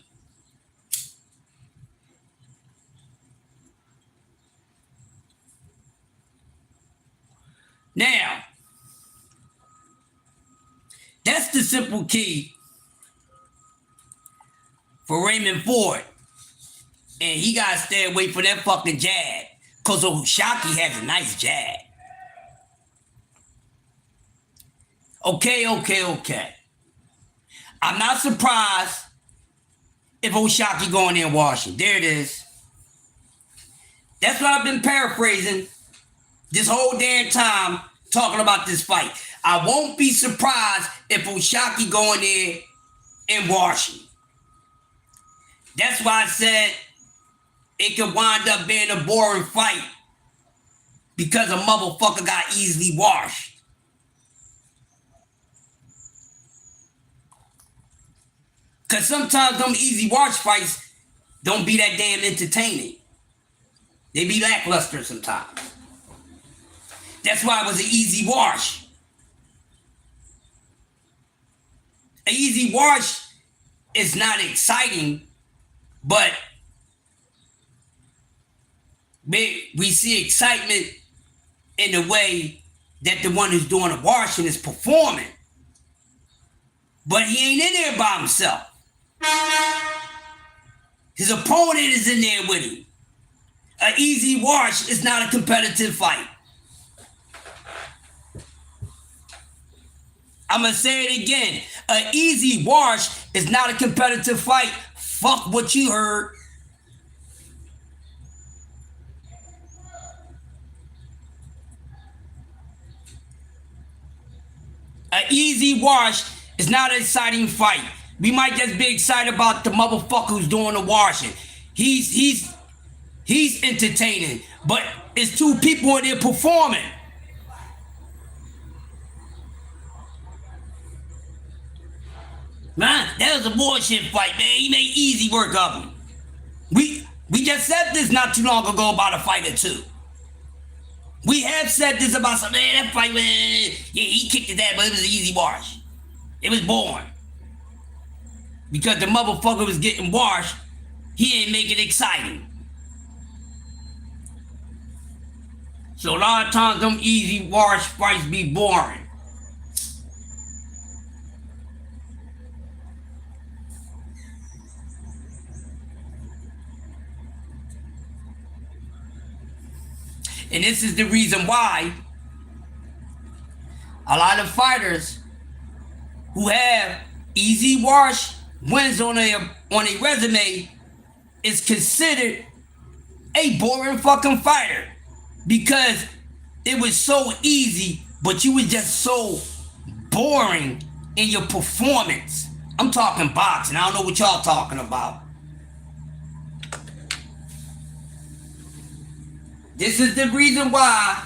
Now, that's the simple key for Raymond Ford. And he got to stay away from that fucking jab. Because O'Shaquie has a nice jab. Okay. I'm not surprised if O'Shaquie going in washing. There it is. That's what I've been paraphrasing this whole damn time talking about this fight. I won't be surprised if O'Shaquie going in and washing. That's why I said it could wind up being a boring fight because a motherfucker got easily washed. Because sometimes them easy wash fights don't be that damn entertaining. They be lackluster sometimes. That's why it was an easy wash. An easy wash is not exciting, but we see excitement in the way that the one who's doing the washing is performing. But he ain't in there by himself. His opponent is in there with him. An easy wash is not a competitive fight. I'm going to say it again. An easy wash is not a competitive fight. Fuck what you heard. An easy wash is not an exciting fight. We might just be excited about the motherfucker who's doing the washing. He's entertaining, but it's two people in there performing. Man, that was a bullshit fight, man. He made easy work of him. We just said this not too long ago about a fight or two. We have said this about some, man, that fight, man, yeah, he kicked his ass, but it was an easy wash. It was boring. Because the motherfucker was getting washed, he ain't make it exciting. So a lot of times them easy wash fights be boring. And this is the reason why a lot of fighters who have easy wash wins on a resume is considered a boring fucking fighter, because it was so easy, but you was just so boring in your performance. I'm talking boxing. I don't know what y'all talking about. This is the reason why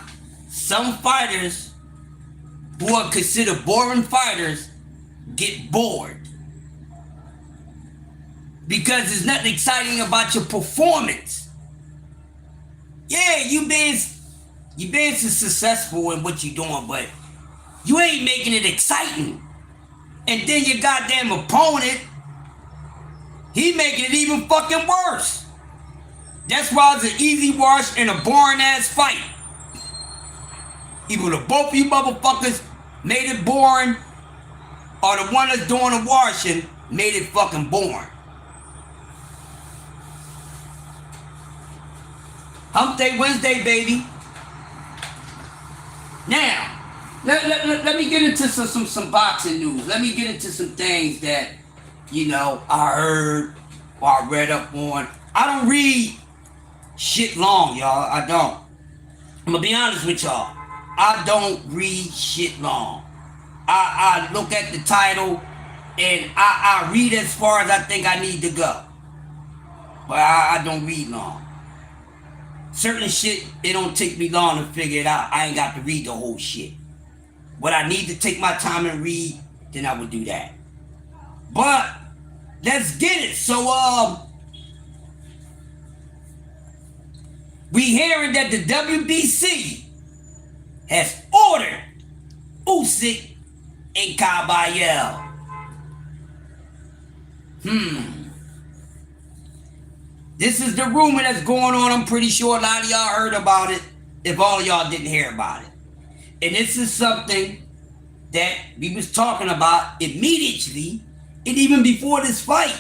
some fighters who are considered boring fighters get bored. Because there's nothing exciting about your performance. Yeah, you been successful in what you're doing, but you ain't making it exciting. And then your goddamn opponent, he making it even fucking worse. That's why it's an easy wash and a boring ass fight. Either the both of you motherfuckers made it boring, or the one that's doing the washing made it fucking boring. Hump Day Wednesday, baby. Now, let me get into some boxing news. Let me get into some things that, I heard or I read up on. I don't read shit long, y'all. I don't. I'm gonna be honest with y'all. I don't read shit long. I look at the title and I read as far as I think I need to go. But I don't read long. Certain shit, it don't take me long to figure it out. I ain't got to read the whole shit. What I need to take my time and read, then I would do that. But let's get it. So we hearing that the WBC has ordered Usyk and Kabayel. This is the rumor that's going on. I'm pretty sure a lot of y'all heard about it, if all of y'all didn't hear about it. And this is something that we was talking about immediately, and even before this fight.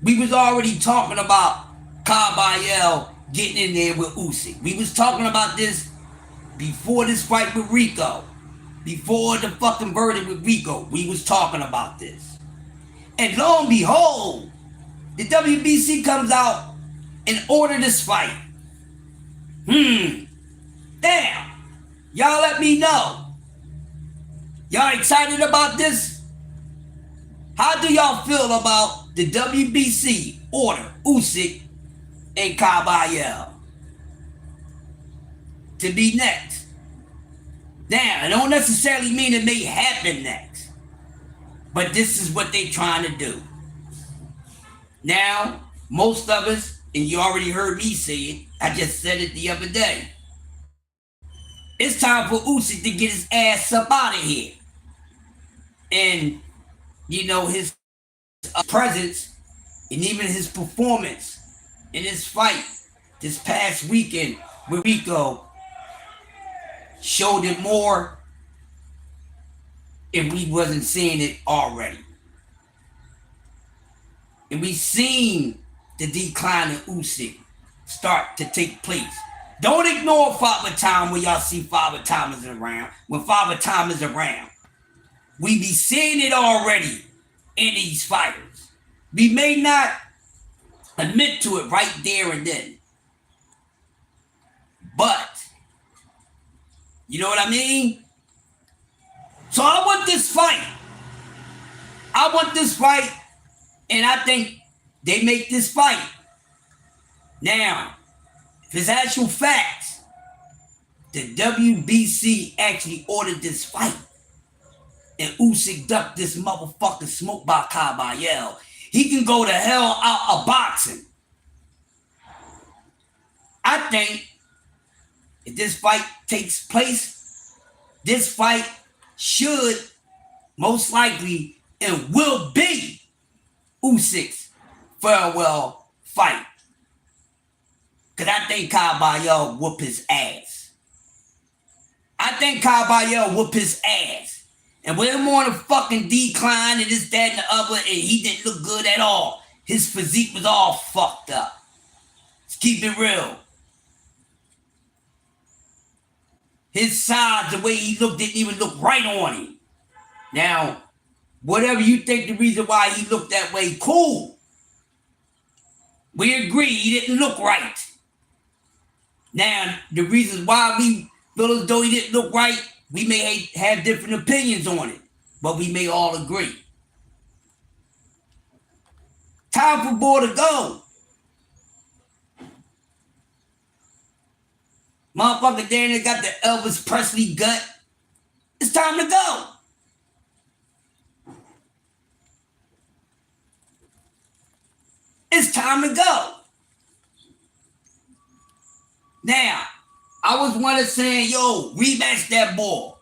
We was already talking about Kabayel getting in there with Usyk. We was talking about this before this fight with Rico. Before the fucking verdict with Rico. We was talking about this. And lo and behold, the WBC comes out and order this fight. Damn. Y'all let me know. Y'all excited about this? How do y'all feel about the WBC order Usyk and Kabayel to be next? Now, it don't necessarily mean it may happen next, but this is what they trying to do. Now, most of us, and you already heard me say it, I just said it the other day. It's time for Usyk to get his ass up out of here. And, his presence and even his performance in his fight this past weekend with Rico showed it more if we wasn't seeing it already. And we seen the decline of Usyk start to take place. Don't ignore Father Time when y'all see Father Time is around. When Father Time is around, we be seeing it already in these fighters. We may not admit to it right there and then, but you know what I mean? So I want this fight. And I think they make this fight. Now, if it's actual facts, the WBC actually ordered this fight, and Usyk ducked this motherfucking smoke by Kabayel, he can go to hell out of boxing. I think if this fight takes place, this fight should most likely and will be Usyk's farewell fight. Because I think Caballero whoop his ass. I think Caballero whoop his ass. And with him on a fucking decline and this, that, and the other, and he didn't look good at all. His physique was all fucked up. Let's keep it real. His size, the way he looked, didn't even look right on him. Now, whatever you think the reason why he looked that way, cool. We agree, he didn't look right. Now, the reasons why we feel as though he didn't look right, we may have different opinions on it, but we may all agree. Time for boy to go. Motherfucker Daniel got the Elvis Presley gut. It's time to go. It's time to go. Now, I was one of saying, yo, rematch that boy.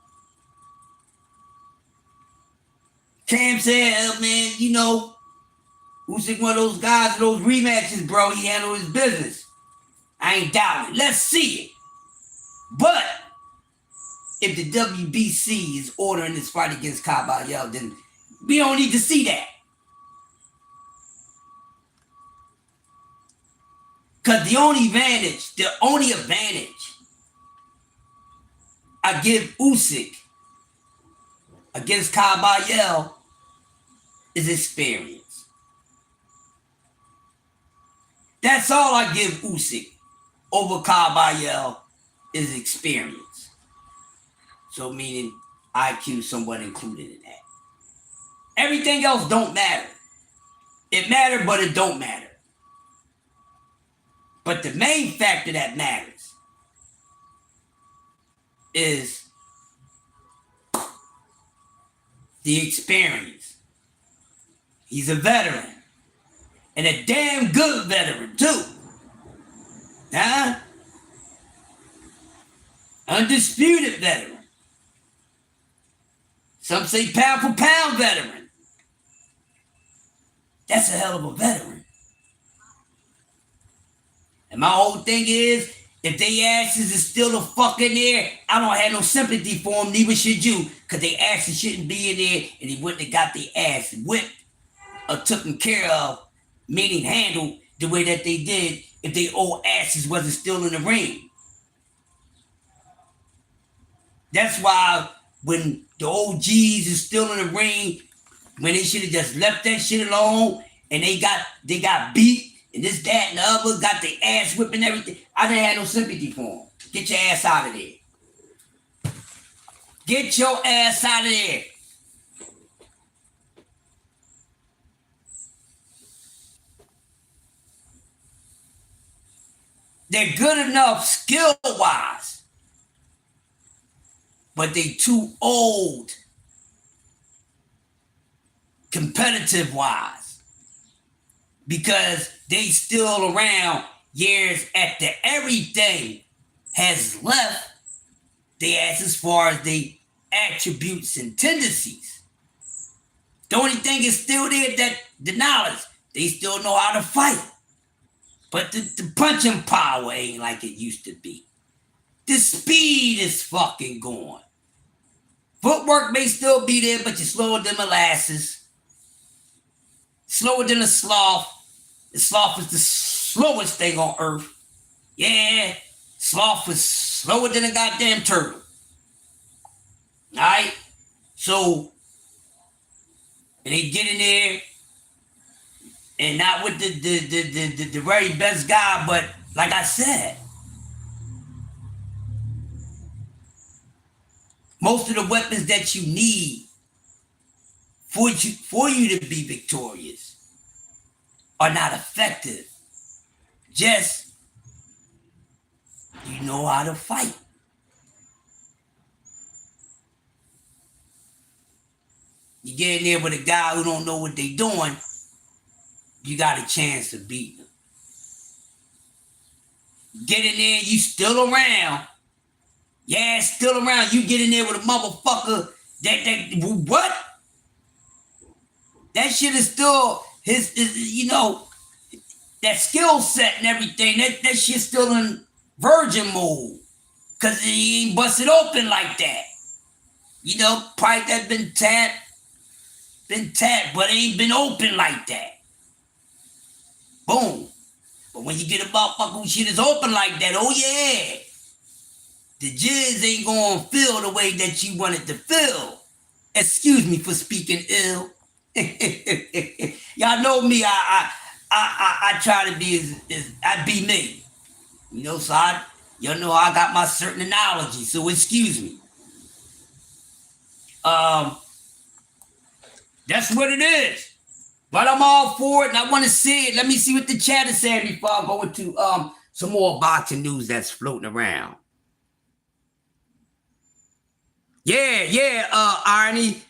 Cam said, man, you know, Usyk one of those guys in those rematches, bro. He handled his business. I ain't doubting it. Let's see it. But if the WBC is ordering this fight against Caballero, then we don't need to see that. Because the only advantage I give Usyk against Caballero is experience. That's all I give Usyk over Caballero is experience. So meaning IQ somewhat included in that. Everything else don't matter. It matters, but it don't matter. But the main factor that matters is the experience. He's a veteran. And a damn good veteran, too. Huh? Undisputed veteran. Some say pound for pound veteran. That's a hell of a veteran. And my whole thing is, if they asses is still the fuck in there, I don't have no sympathy for them, neither should you, because they asses shouldn't be in there, and they wouldn't have got their ass whipped or taken care of, meaning handled the way that they did if they old asses wasn't still in the ring. That's why when the OGs is still in the ring, when they should have just left that shit alone, and they got beat, and this, that, and the other, got their ass whipped and everything, I didn't have no sympathy for them. Get your ass out of there. Get your ass out of there. They're good enough skill-wise, but they too old competitive-wise. Because they still around years after everything has left they ass as far as they attributes and tendencies. The only thing is still there, that the knowledge. They still know how to fight. But the punching power ain't like it used to be. The speed is fucking gone. Footwork may still be there, but you're slower than molasses. Slower than a sloth. The sloth is the slowest thing on earth. Yeah, sloth is slower than a goddamn turtle. Alright? So, and they get in there, and not with the very best guy, but like I said, most of the weapons that you need for you to be victorious are not effective. Just, you know how to fight. You get in there with a guy who don't know what they doing, you got a chance to beat them. Get in there, you still around, Yeah, still around. You get in there with a motherfucker what? That shit is still his you know, that skill set and everything. That shit's still in virgin mode. Cause he ain't busted open like that. You know, pipe that been tapped, but it ain't been open like that. Boom. But when you get a motherfucker who shit is open like that, oh yeah, the jizz ain't gonna feel the way that you want it to feel. Excuse me for speaking ill. Y'all know me. I try to be as I be me. You know, so y'all know I got my certain analogy. So excuse me. That's what it is. But I'm all for it, and I want to see it. Let me see what the chat is saying before I go into some more boxing news that's floating around. Yeah, Irony.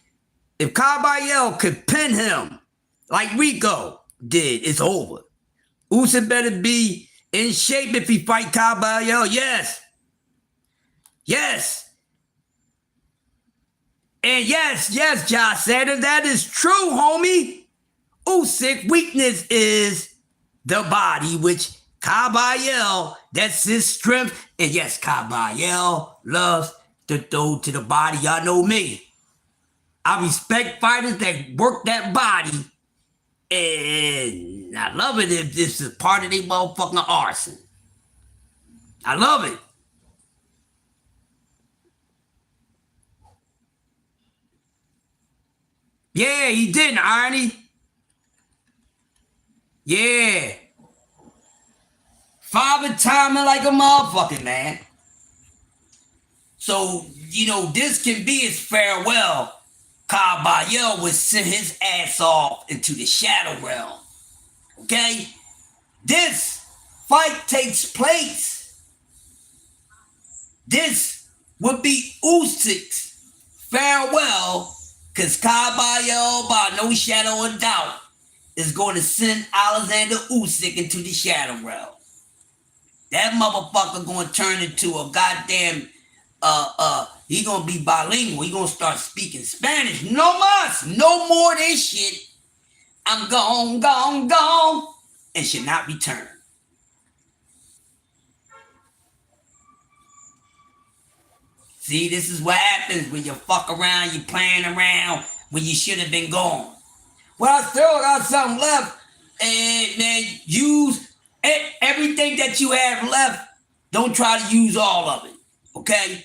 If Caballero could pin him like Rico did, it's over. Usyk better be in shape if he fight Caballero. Yes. And yes, Josh Sanders, that is true, homie. Usyk weakness is the body, which Caballero, that's his strength. And yes, Caballero loves to throw to the body. Y'all know me. I respect fighters that work that body. And I love it if this is part of their motherfucking arson. I love it. Yeah, he didn't, Irony. Yeah. Father timing like a motherfucker, man. So, you know, this can be his farewell. Caballero would send his ass off into the shadow realm. Okay? This fight takes place. This would be Usyk's farewell, because Caballero, by no shadow of doubt, is going to send Alexander Usyk into the shadow realm. That motherfucker going to turn into a goddamn he gonna be bilingual. He gonna start speaking Spanish. No mas, no more of this shit. I'm gone, and should not return. See, this is what happens when you fuck around, you playing around when you should have been gone. Well, I still got something left, and then use everything that you have left. Don't try to use all of it, okay?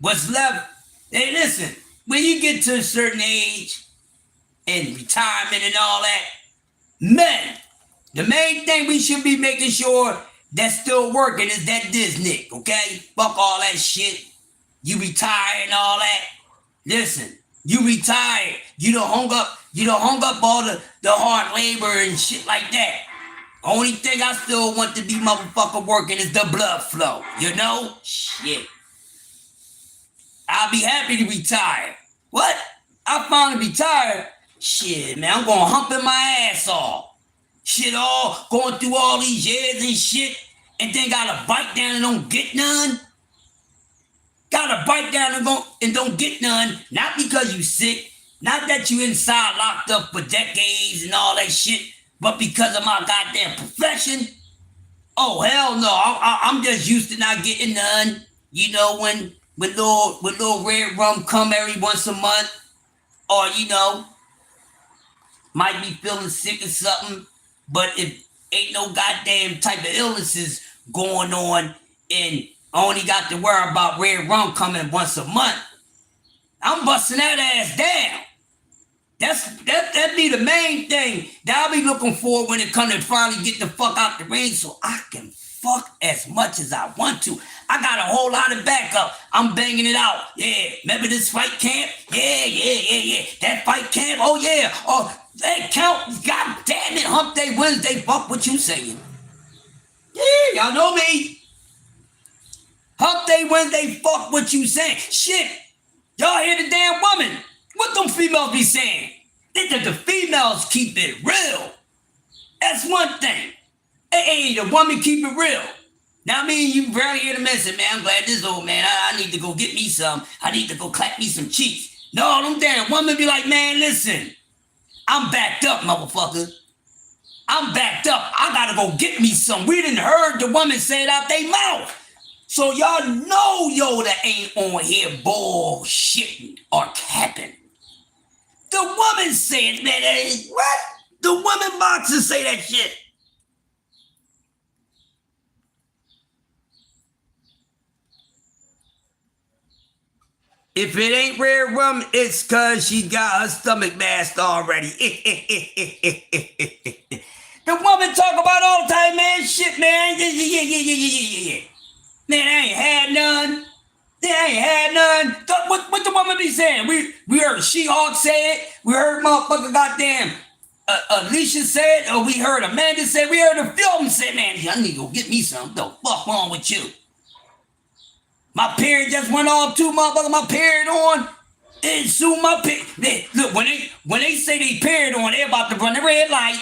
What's left, hey, listen, when you get to a certain age and retirement and all that, men, the main thing we should be making sure that's still working is that Disney, okay? Fuck all that shit. You retire and all that. Listen, you retired. You don't hung up all the hard labor and shit like that. Only thing I still want to be motherfucker working is the blood flow, you know? Shit. I'll be happy to retire. What? I finally retired? Shit, man, I'm gonna humping my ass off. Shit, all going through all these years and shit, and then got a bite down and don't get none. Got a bite down and don't get none, not because you sick, not that you inside locked up for decades and all that shit, but because of my goddamn profession. Oh, hell no, I'm just used to not getting none. You know, when little red rum come every once a month, or you know, might be feeling sick or something, but if ain't no goddamn type of illnesses going on, and I only got to worry about red rum coming once a month, I'm busting that ass down. That be the main thing that I'll be looking for when it comes to finally get the fuck out the ring, so I can fuck as much as I want to. I got a whole lot of backup. I'm banging it out. Yeah, remember this fight camp? Yeah. That fight camp? Oh yeah. Oh, that count. God damn it, Hump Day Wednesday. Fuck what you saying. Yeah, y'all know me. Hump Day Wednesday. Fuck what you saying. Shit. Y'all hear the damn woman. What them females be saying? The females keep it real. That's one thing. Hey, the woman keep it real. Now, I mean, you barely hear the message, man. I'm glad this old man, I need to go get me some. I need to go clap me some cheeks. No, them damn women be like, man, listen, I'm backed up, motherfucker. I'm backed up. I gotta go get me some. We done heard the woman say it out their mouth. So y'all know Yoda ain't on here bullshitting or capping. The woman said, man, what? The woman boxers say that shit. If it ain't rare rum, it's cause she got her stomach masked already. The woman talk about all the time, man, shit, man. Yeah. Man, I ain't had none. They ain't had none. What the woman be saying? We heard She-Hulk say it. We heard motherfucker goddamn Alicia say it. Or we heard Amanda say it. We heard the film say, man, I need to go get me some. The fuck wrong with you? My period just went off too, motherfucker. My period on. And soon my period. Look, when they say they period on, they about to run the red light.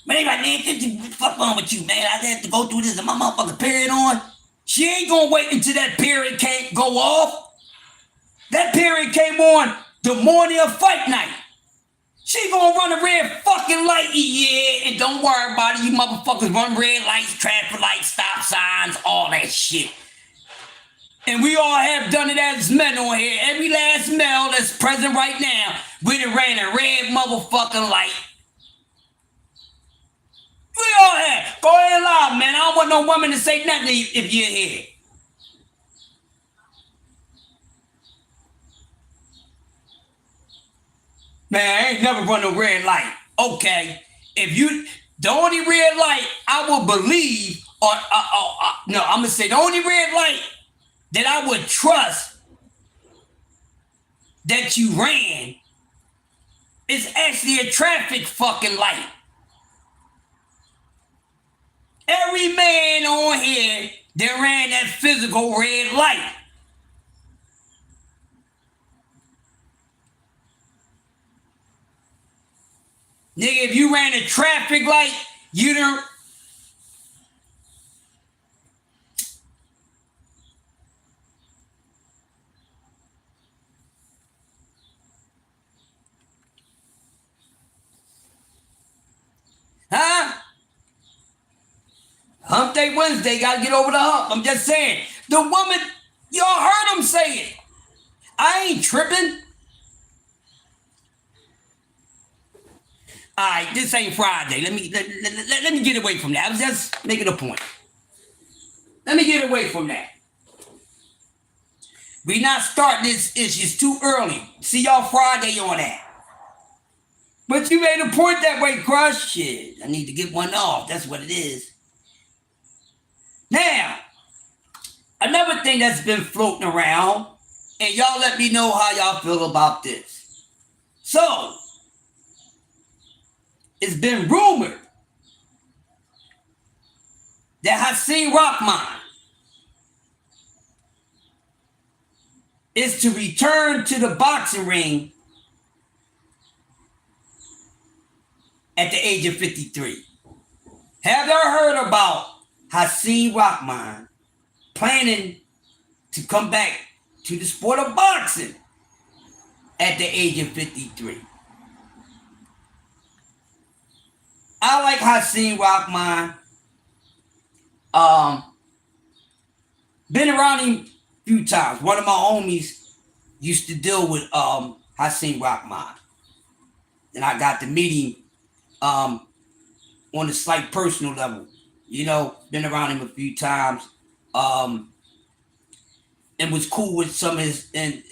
Man, they like, man, what the fuck wrong with you, man? I have to go through this and my motherfucker period on. She ain't gonna wait until that period can't go off. That period came on the morning of fight night. She gonna run a red fucking light, yeah, and don't worry about it. You motherfuckers run red lights, traffic lights, stop signs, all that shit. And we all have done it as men on here. Every last male that's present right now, we done ran a red motherfucking light. We all have. Go ahead loud, man. I don't want no woman to say nothing if you're here. Man, I ain't never run no red light. Okay. If you, the only red light I will believe, no, I'm going to say the only red light that I would trust that you ran is actually a traffic fucking light. Every man on here that ran that physical red light. Nigga, if you ran a traffic light, you don't. Huh? Hump Day Wednesday, gotta get over the hump. I'm just saying. The woman, y'all heard him say it. I ain't tripping. All right, this ain't Friday. Let me get away from that. I was just making a point. Let me get away from that. We not starting this issue. It's too early. See y'all Friday on that. But you made a point that way, Crush. Shit, I need to get one off. That's what it is. Now, another thing that's been floating around, and y'all let me know how y'all feel about this. So, it's been rumored that Hakeem Rahman is to return to the boxing ring at the age of 53. Have y'all heard about Hakeem Rahman planning to come back to the sport of boxing at the age of 53? I like Hakeem Rahman. Been around him a few times. One of my homies used to deal with Hakeem Rahman. And I got to meet him on a slight personal level. You know, been around him a few times. And was cool with some of his and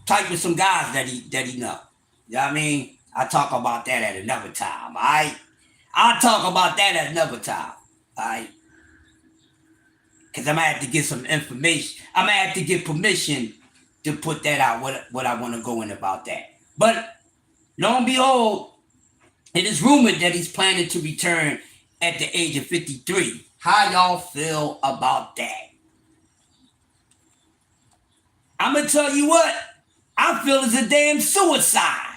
tight with some guys that he know. You know what I mean? I talk about that at another time. I'll talk about that at another time. Alright. Because I'm going to have to get some information. I'm going to have to get permission to put that out, what I want to go in about that. But lo and behold, it is rumored that he's planning to return at the age of 53. How y'all feel about that? I'm going to tell you what. I feel it's a damn suicide.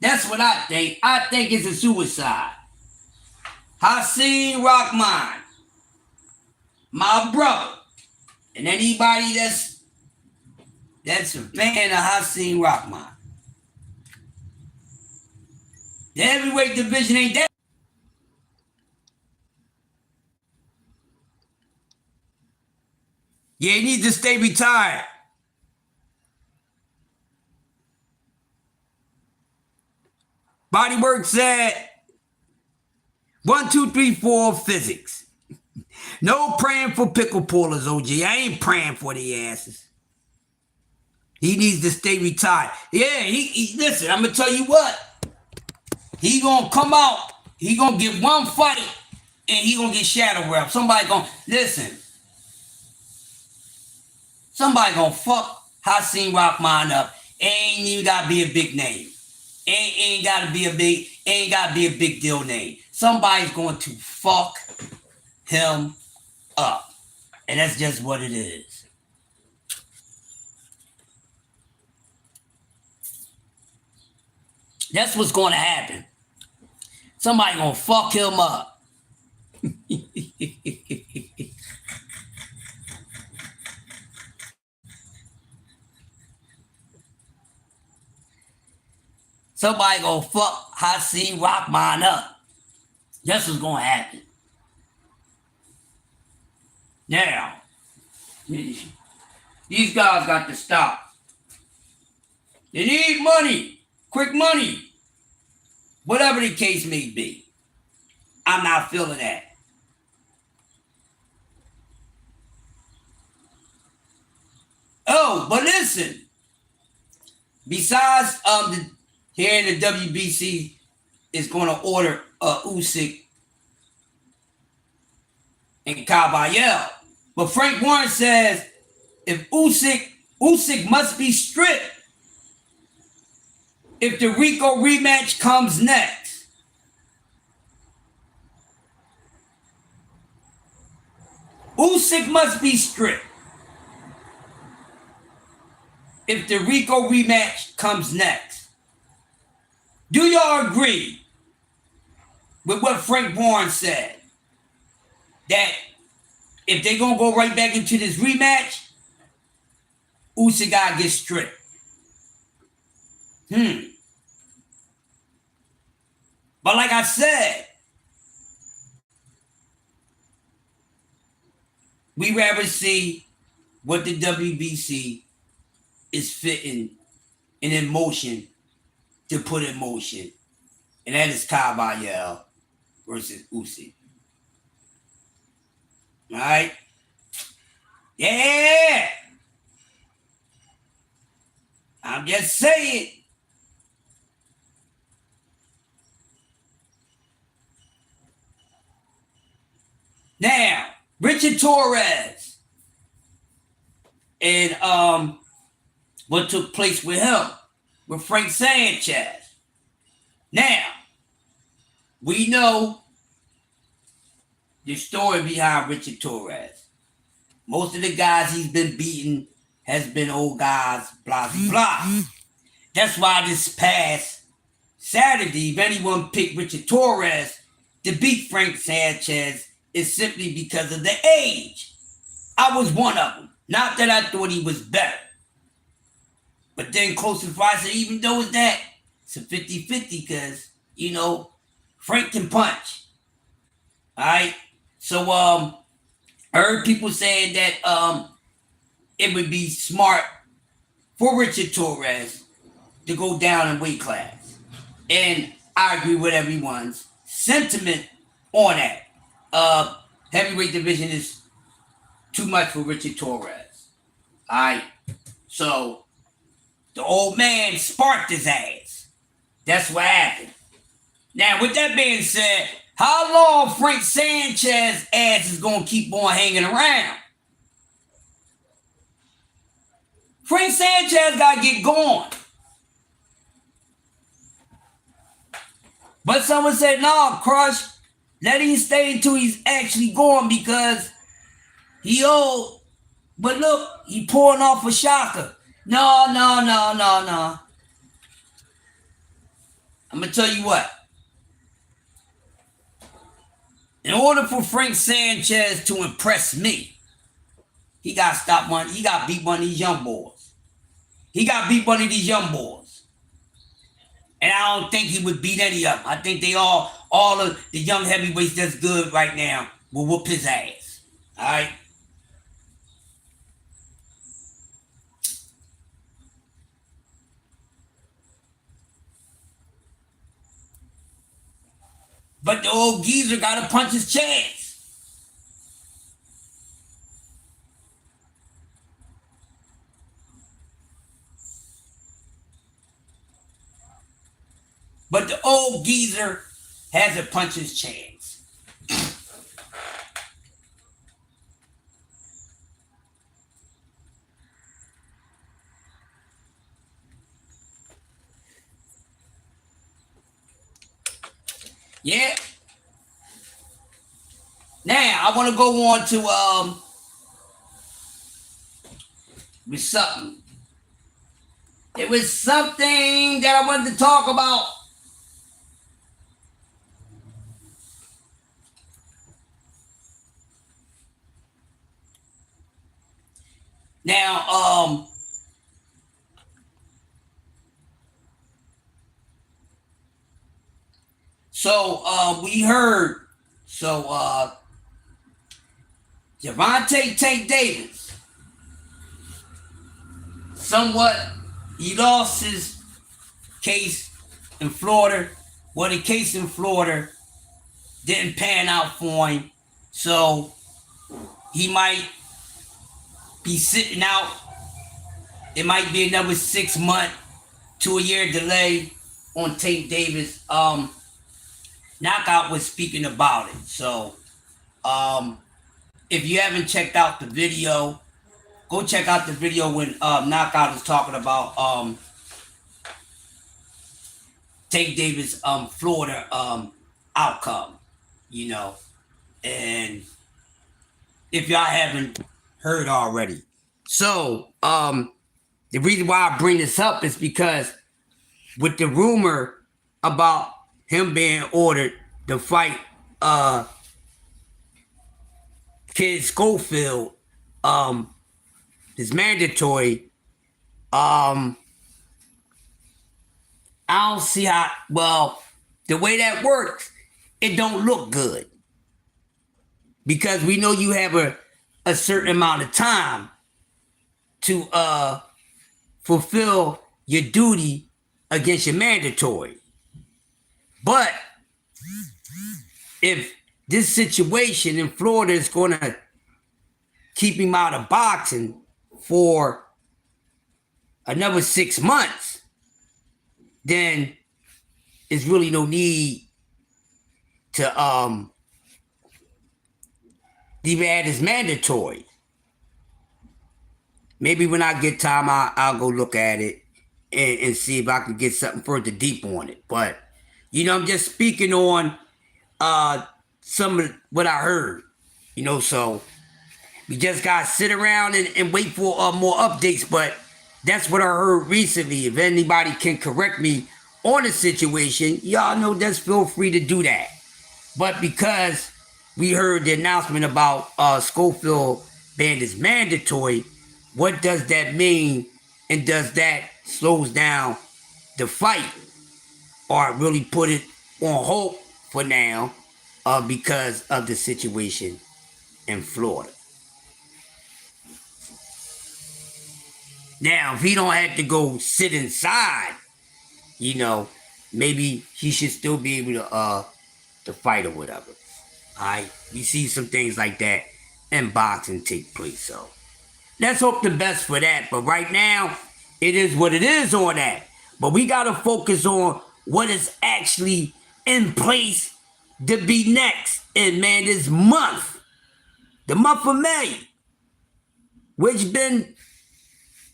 That's what I think. I think it's a suicide. Hassan Rahman, my brother, and anybody that's a fan of Hassan Rahman. The heavyweight division ain't that. Yeah, he needs to stay retired. Bodywork said 1, 2, 3, 4 physics. No praying for pickle pullers, OG. I ain't praying for the asses. He needs to stay retired. Yeah, he listen, I'm gonna tell you what. He gonna come out, he gonna get one fight, and he gonna get shadow wrapped. Somebody gonna listen. Somebody gonna fuck Hassan Rahman up. Ain't even gotta be a big name. Ain't gotta be a big deal name. Somebody's going to fuck him up. And that's just what it is. That's what's gonna happen. Somebody gonna fuck him up. Somebody gonna fuck Hassan Rahman up. That's what's gonna happen. Now, these guys got to stop. They need money, quick money, whatever the case may be. I'm not feeling that. Oh, but listen. Besides, here in the WBC is going to order Usyk and Caballero. But Frank Warren says if Usyk must be stripped if the Rico rematch comes next. Usyk must be stripped if the Rico rematch comes next. Do y'all agree with what Frank Warren said? That if they're going to go right back into this rematch, Usyk got to get stripped. But like I said, we rather see what the WBC is fitting and in motion to put in motion. And that is Caballero versus Usyk. All right? Yeah! I'm just saying. Now, Richard Torres and what took place with him, with Frank Sanchez. Now, we know the story behind Richard Torres. Most of the guys he's been beating has been old guys, blah, blah. That's why this past Saturday, if anyone picked Richard Torres to beat Frank Sanchez, it's simply because of the age. I was one of them. Not that I thought he was better. But then close advice, even though it's that, it's a 50-50 because, you know, Frank can punch. All right? So, I heard people saying that it would be smart for Richard Torres to go down in weight class. And I agree with everyone's sentiment on that. Heavyweight division is too much for Richard Torres. All right? So, the old man sparked his ass. That's what happened. Now, with that being said, how long Frank Sanchez ass is going to keep on hanging around? Frank Sanchez got to get going. But someone said, no, Crush, let him stay until he's actually going because he old. But look, he pouring off a shocker. No. I'm going to tell you what. In order for Frank Sanchez to impress me, he got to stop one. He got to beat one of these young boys. He got to beat one of these young boys. And I don't think he would beat any of them. I think they all of the young heavyweights that's good right now will whoop his ass. All right? But the old geezer got to punch his chance. But the old geezer has a punch his chance. Yeah. Now I want to go on to with something. It was something that I wanted to talk about. Now, we heard, Gervonta Tank Davis, somewhat, he lost his case in Florida. Well, the case in Florida didn't pan out for him, so he might be sitting out. It might be another 6 month to a year delay on Tank Davis. Knockout was speaking about it. So, if you haven't checked out the video, go check out the video when Knockout is talking about Tank Davis Florida outcome, and if y'all haven't heard already. So, the reason why I bring this up is because with the rumor about him being ordered to fight Kid Schofield, is mandatory. I don't see how, well, the way that works, it don't look good. Because we know you have a certain amount of time to fulfill your duty against your mandatory. But if this situation in Florida is going to keep him out of boxing for another 6 months, then there's really no need to even add his mandatory. Maybe when I get time, I'll go look at it and see if I can get something further deep on it. But, I'm just speaking on some of what I heard, so we just got to sit around and wait for more updates. But that's what I heard recently. If anybody can correct me on the situation, y'all know, just feel free to do that. But because we heard the announcement about Schofield being as mandatory, what does that mean? And does that slows down the fight or really put it on hold for now because of the situation in Florida? Now, if he don't have to go sit inside, maybe he should still be able to fight or whatever. All right, we see some things like that in boxing take place. So let's hope the best for that. But right now, it is what it is on that. But we got to focus on what is actually in place to be next. And man, this month, the month of May, which been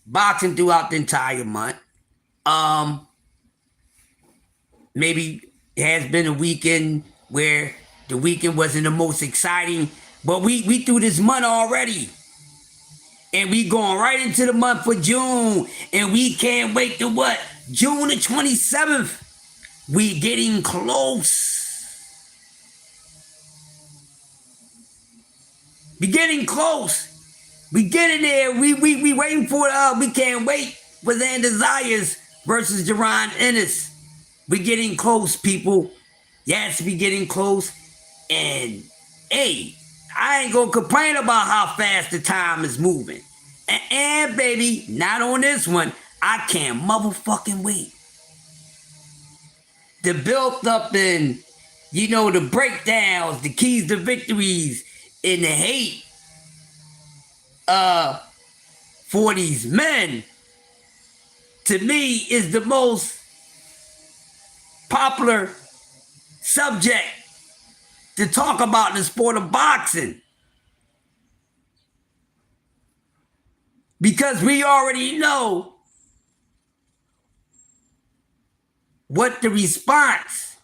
boxing throughout the entire month. Maybe it has been a weekend where the weekend wasn't the most exciting, but we through this month already. And we going right into the month for June. And we can't wait to what? June the 27th. We getting close. We getting close. We getting there. We waiting for we can't wait for Xan Desires versus Jaron Ennis. We getting close, people. Yes, we getting close. And hey, I ain't gonna complain about how fast the time is moving. And baby, not on this one. I can't motherfucking wait. The built up and the breakdowns, the keys to victories, and the hate for these men, to me, is the most popular subject to talk about in the sport of boxing. Because we already know what the response,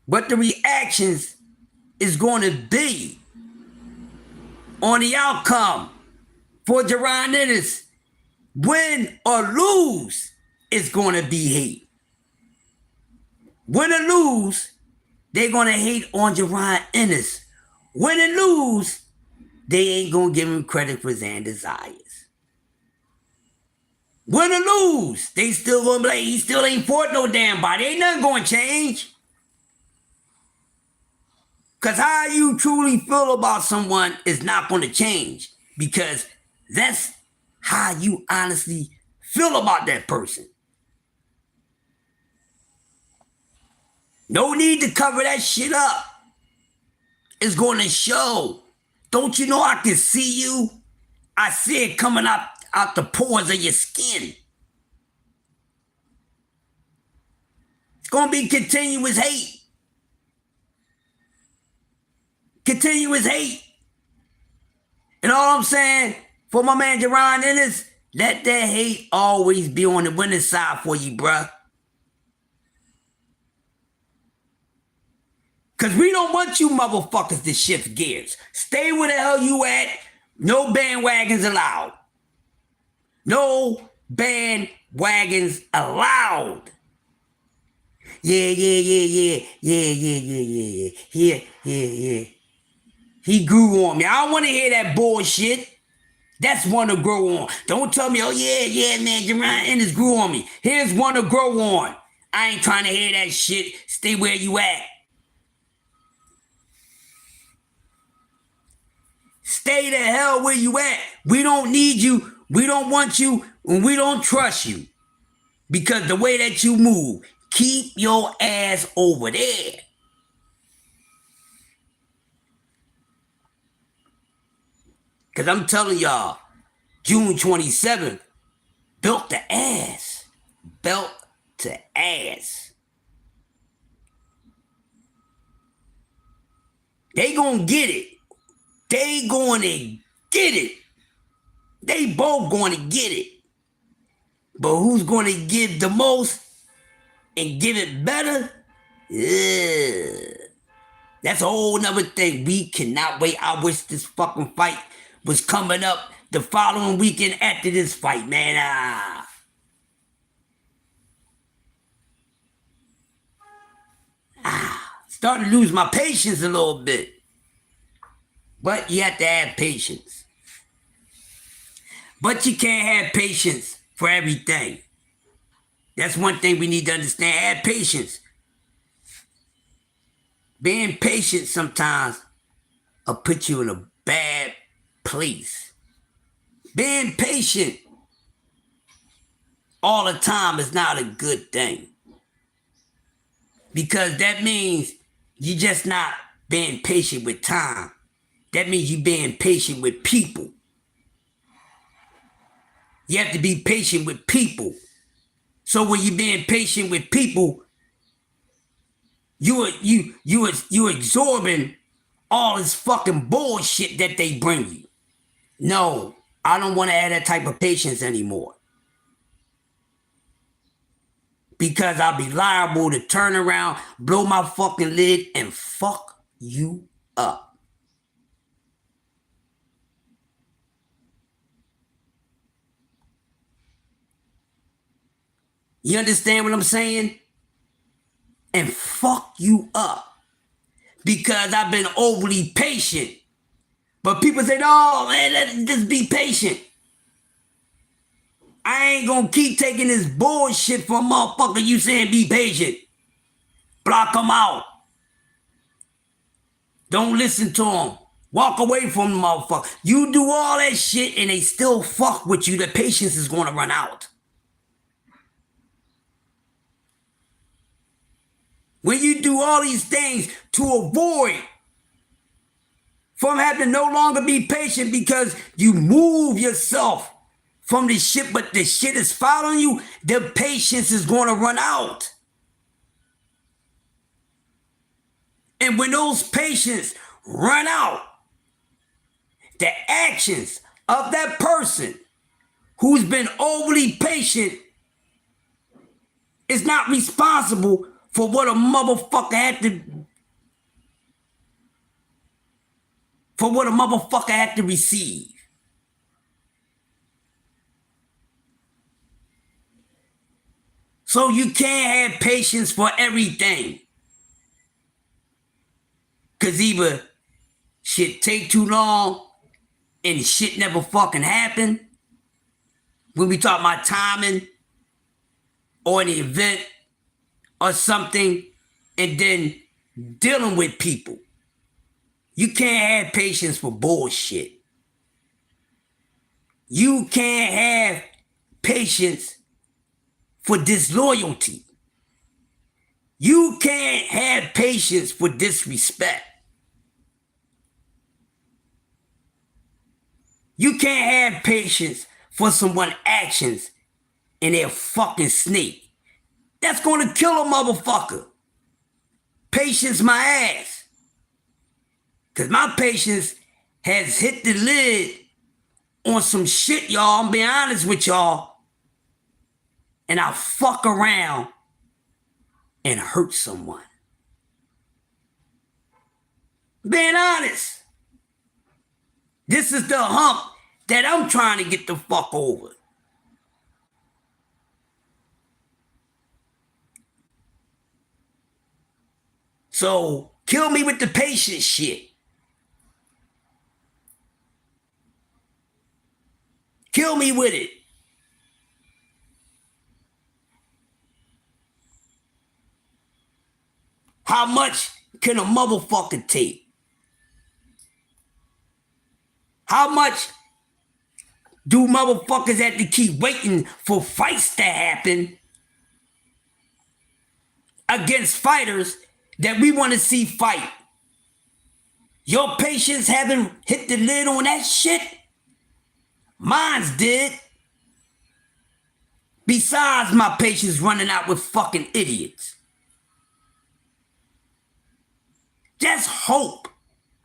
what the reactions is going to be on the outcome for Jaron Ennis. Win or lose, it's going to be hate. Win or lose, they're going to hate on Jaron Ennis. Win and lose, they ain't going to give him credit for Xan Desires. Win or lose, they still going to be like, he still ain't fought no damn body. Ain't nothing going to change. Because how you truly feel about someone is not going to change. Because that's how you honestly feel about that person. No need to cover that shit up. It's going to show. Don't you know I can see you? I see it coming out the pores of your skin. It's going to be continuous hate. Continuous hate. And all I'm saying, for my man Jaron Ennis, let that hate always be on the winning side for you, bruh. Because we don't want you motherfuckers to shift gears. Stay where the hell you at. No bandwagons allowed. No bandwagons allowed. Yeah. He grew on me. I don't want to hear that bullshit. That's one to grow on. Don't tell me, oh yeah, man, Jaron Ennis grew on me. Here's one to grow on. I ain't trying to hear that shit. Stay where you at. Stay the hell where you at. We don't need you. We don't want you. And we don't trust you. Because the way that you move, keep your ass over there. Because I'm telling y'all, June 27th, belt to ass. Belt to ass. They gonna get it. They gonna get it. They both gonna get it. But who's gonna give the most and give it better? That's a whole nother thing. We cannot wait. I wish this fucking fight was coming up the following weekend after this fight, man. Starting to lose my patience a little bit. But you have to have patience. But you can't have patience for everything. That's one thing we need to understand. Have patience. Being patient sometimes will put you in a bad place. Being patient all the time is not a good thing. Because that means you're just not being patient with time. That means you're being patient with people. You have to be patient with people. So when you're being patient with people, you absorbing all this fucking bullshit that they bring you. No, I don't want to have that type of patience anymore. Because I'll be liable to turn around, blow my fucking lid, and fuck you up. You understand what I'm saying? And fuck you up. Because I've been overly patient. But people say, no, man, just be patient. I ain't gonna keep taking this bullshit from a motherfucker you saying be patient. Block them out. Don't listen to them. Walk away from the motherfucker. You do all that shit and they still fuck with you, the patience is gonna run out. When you do all these things to avoid from having to no longer be patient because you move yourself from the shit, but the shit is following you, the patience is going to run out. And when those patience run out, the actions of that person who's been overly patient is not responsible for what a motherfucker had to receive. So you can't have patience for everything. Cause either shit take too long and shit never fucking happen. When we talk about timing or an event or something, and then dealing with people. You can't have patience for bullshit. You can't have patience for disloyalty. You can't have patience for disrespect. You can't have patience for someone's actions and they're fucking snake. That's gonna kill a motherfucker. Patience my ass. Cause my patience has hit the lid on some shit, y'all. I'm being honest with y'all. And I fuck around and hurt someone. Being honest. This is the hump that I'm trying to get the fuck over. So, kill me with the patience shit. Kill me with it. How much can a motherfucker take? How much do motherfuckers have to keep waiting for fights to happen against fighters that we want to see fight? Your patience haven't hit the lid on that shit? Mine's did. Besides my patience running out with fucking idiots. Just hope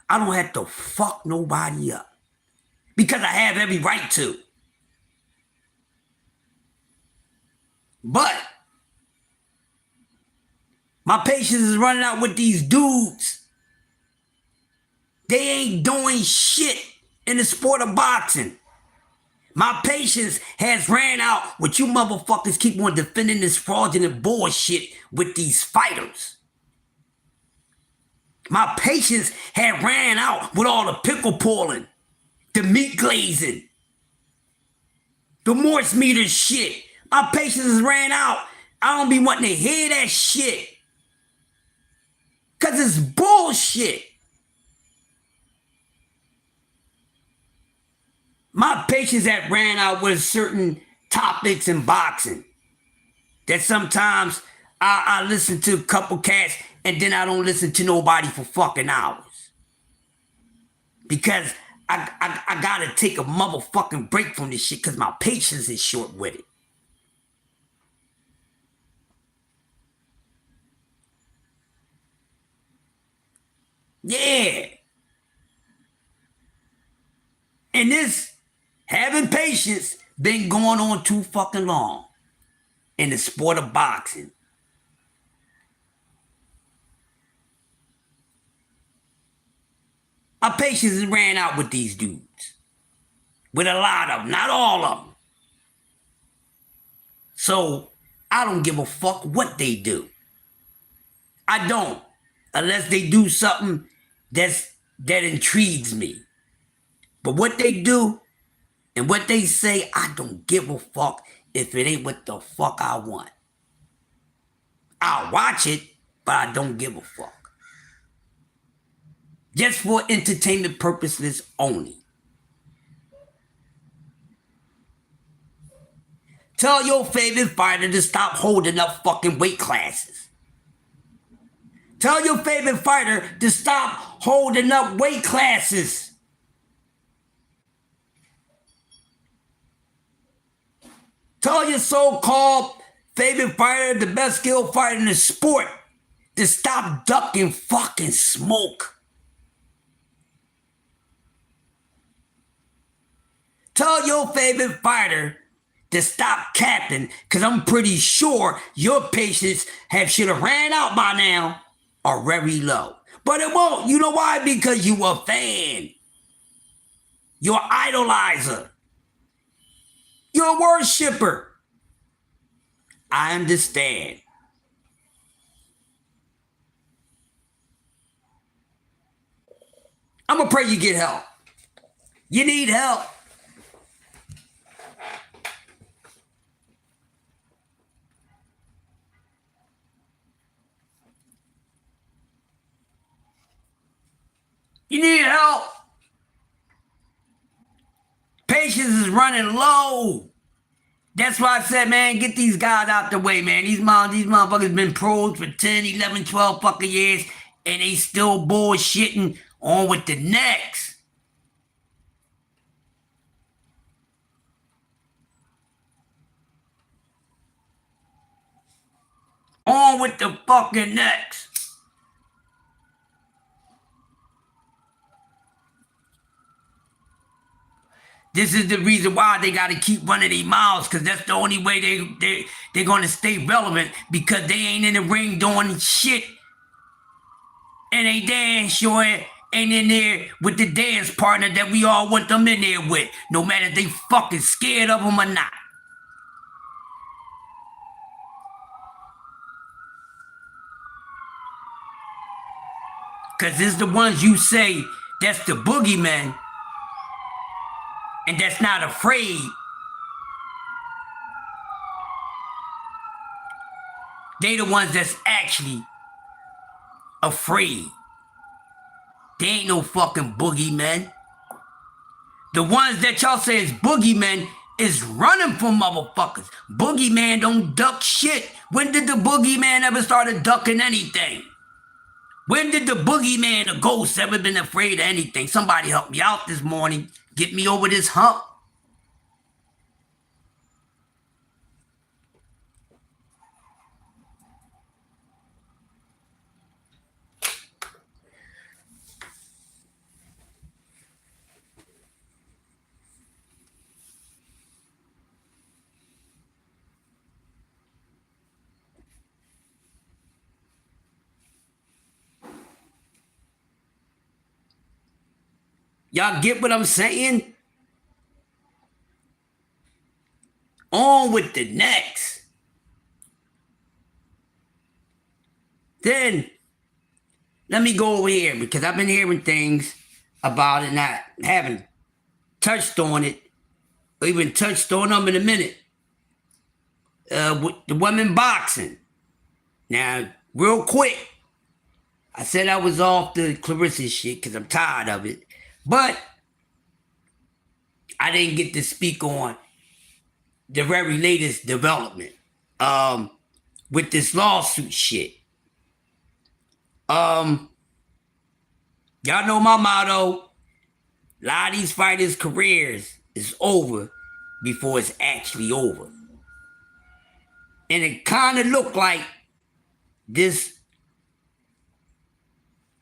I don't have to fuck nobody up. Because I have every right to. But my patience is running out with these dudes. They ain't doing shit in the sport of boxing. My patience has ran out with you motherfuckers keep on defending this fraudulent bullshit with these fighters. My patience had ran out with all the pickle pulling, the meat glazing, the moist meter shit. My patience has ran out. I don't be wanting to hear that shit. Cause it's bullshit. My patience had ran out with certain topics in boxing. That sometimes I listen to a couple cats and then I don't listen to nobody for fucking hours. Because I gotta take a motherfucking break from this shit because my patience is short with it. Yeah. And this having patience been going on too fucking long in the sport of boxing. My patience has ran out with these dudes. With a lot of them, not all of them. So I don't give a fuck what they do. I don't. Unless they do something that intrigues me. But what they do and what they say, I don't give a fuck if it ain't what the fuck I want. I'll watch it, but I don't give a fuck. Just for entertainment purposes only. Tell your favorite fighter to stop holding up fucking weight classes. Tell your favorite fighter to stop holding up weight classes. Tell your so-called favorite fighter, the best skilled fighter in the sport, to stop ducking fucking smoke. Tell your favorite fighter to stop capping, because I'm pretty sure your patience should have ran out by now or very low. But it won't. You know why? Because you a fan. You're an idolizer. You're a worshiper. I understand. I'm going to pray you get help. You need help. You need help. Patience is running low. That's why I said, man, get these guys out the way, man. These motherfuckers been pros for 10, 11, 12 fucking years, and they still bullshitting on with the next. On with the fucking next. This is the reason why they got to keep running their mouths, because that's the only way they're going to stay relevant, because they ain't in the ring doing shit. And they damn sure ain't in there with the dance partner that we all want them in there with, no matter if they fucking scared of them or not. Because it's the ones you say that's the boogeyman and that's not afraid. They the ones that's actually afraid. They ain't no fucking boogeymen. The ones that y'all say is boogeymen is running from motherfuckers. Boogeyman don't duck shit. When did the boogeyman ever started ducking anything? When did the boogeyman, the ghost, ever been afraid of anything? Somebody help me out this morning. Get me over this hump. Y'all get what I'm saying? On with the next. Then, let me go over here, because I've been hearing things about it and I haven't touched on it, or even touched on them in a minute. With the women boxing. Now, real quick, I said I was off the Clarissa shit because I'm tired of it. But I didn't get to speak on the very latest development with this lawsuit shit. Y'all know my motto. A lot of these fighters' careers is over before it's actually over. And it kind of looked like this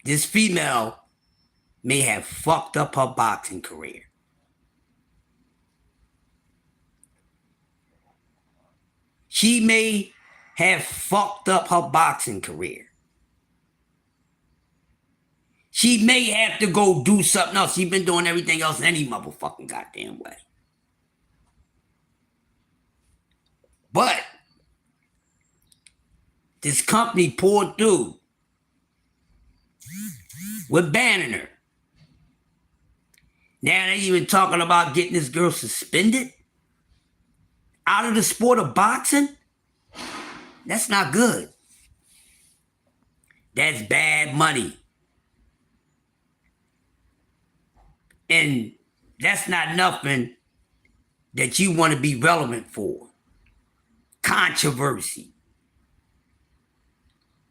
female may have fucked up her boxing career. She may have fucked up her boxing career. She may have to go do something else. She's been doing everything else any motherfucking goddamn way. But this company pulled through with banning her. Now they even talking about getting this girl suspended out of the sport of boxing. That's not good. That's bad money. And that's not nothing that you want to be relevant for. Controversy.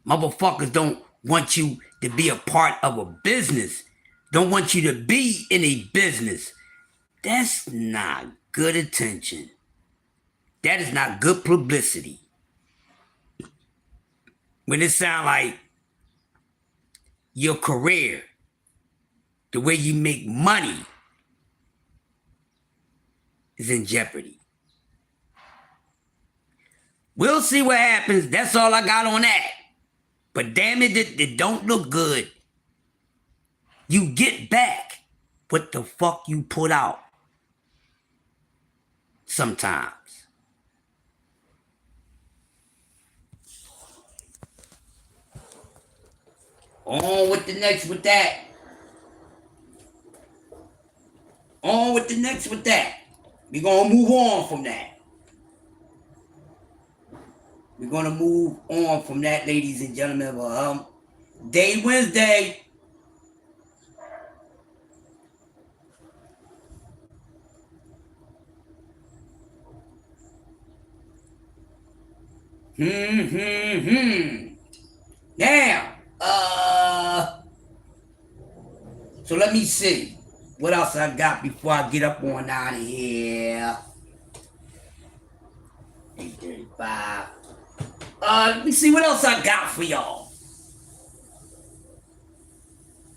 Motherfuckers don't want you to be a part of a business. Don't want you to be in a business. That's not good attention. That is not good publicity. When it sounds like your career, the way you make money, is in jeopardy. We'll see what happens. That's all I got on that. But damn it, it don't look good. You get back what the fuck you put out. Sometimes. On with the next with that. On with the next with that. We're gonna move on from that. We're gonna move on from that, ladies and gentlemen. Hump Day Wednesday. Now, so let me see. What else I got before I get up on out of here? 8:35. Let me see what else I got for y'all.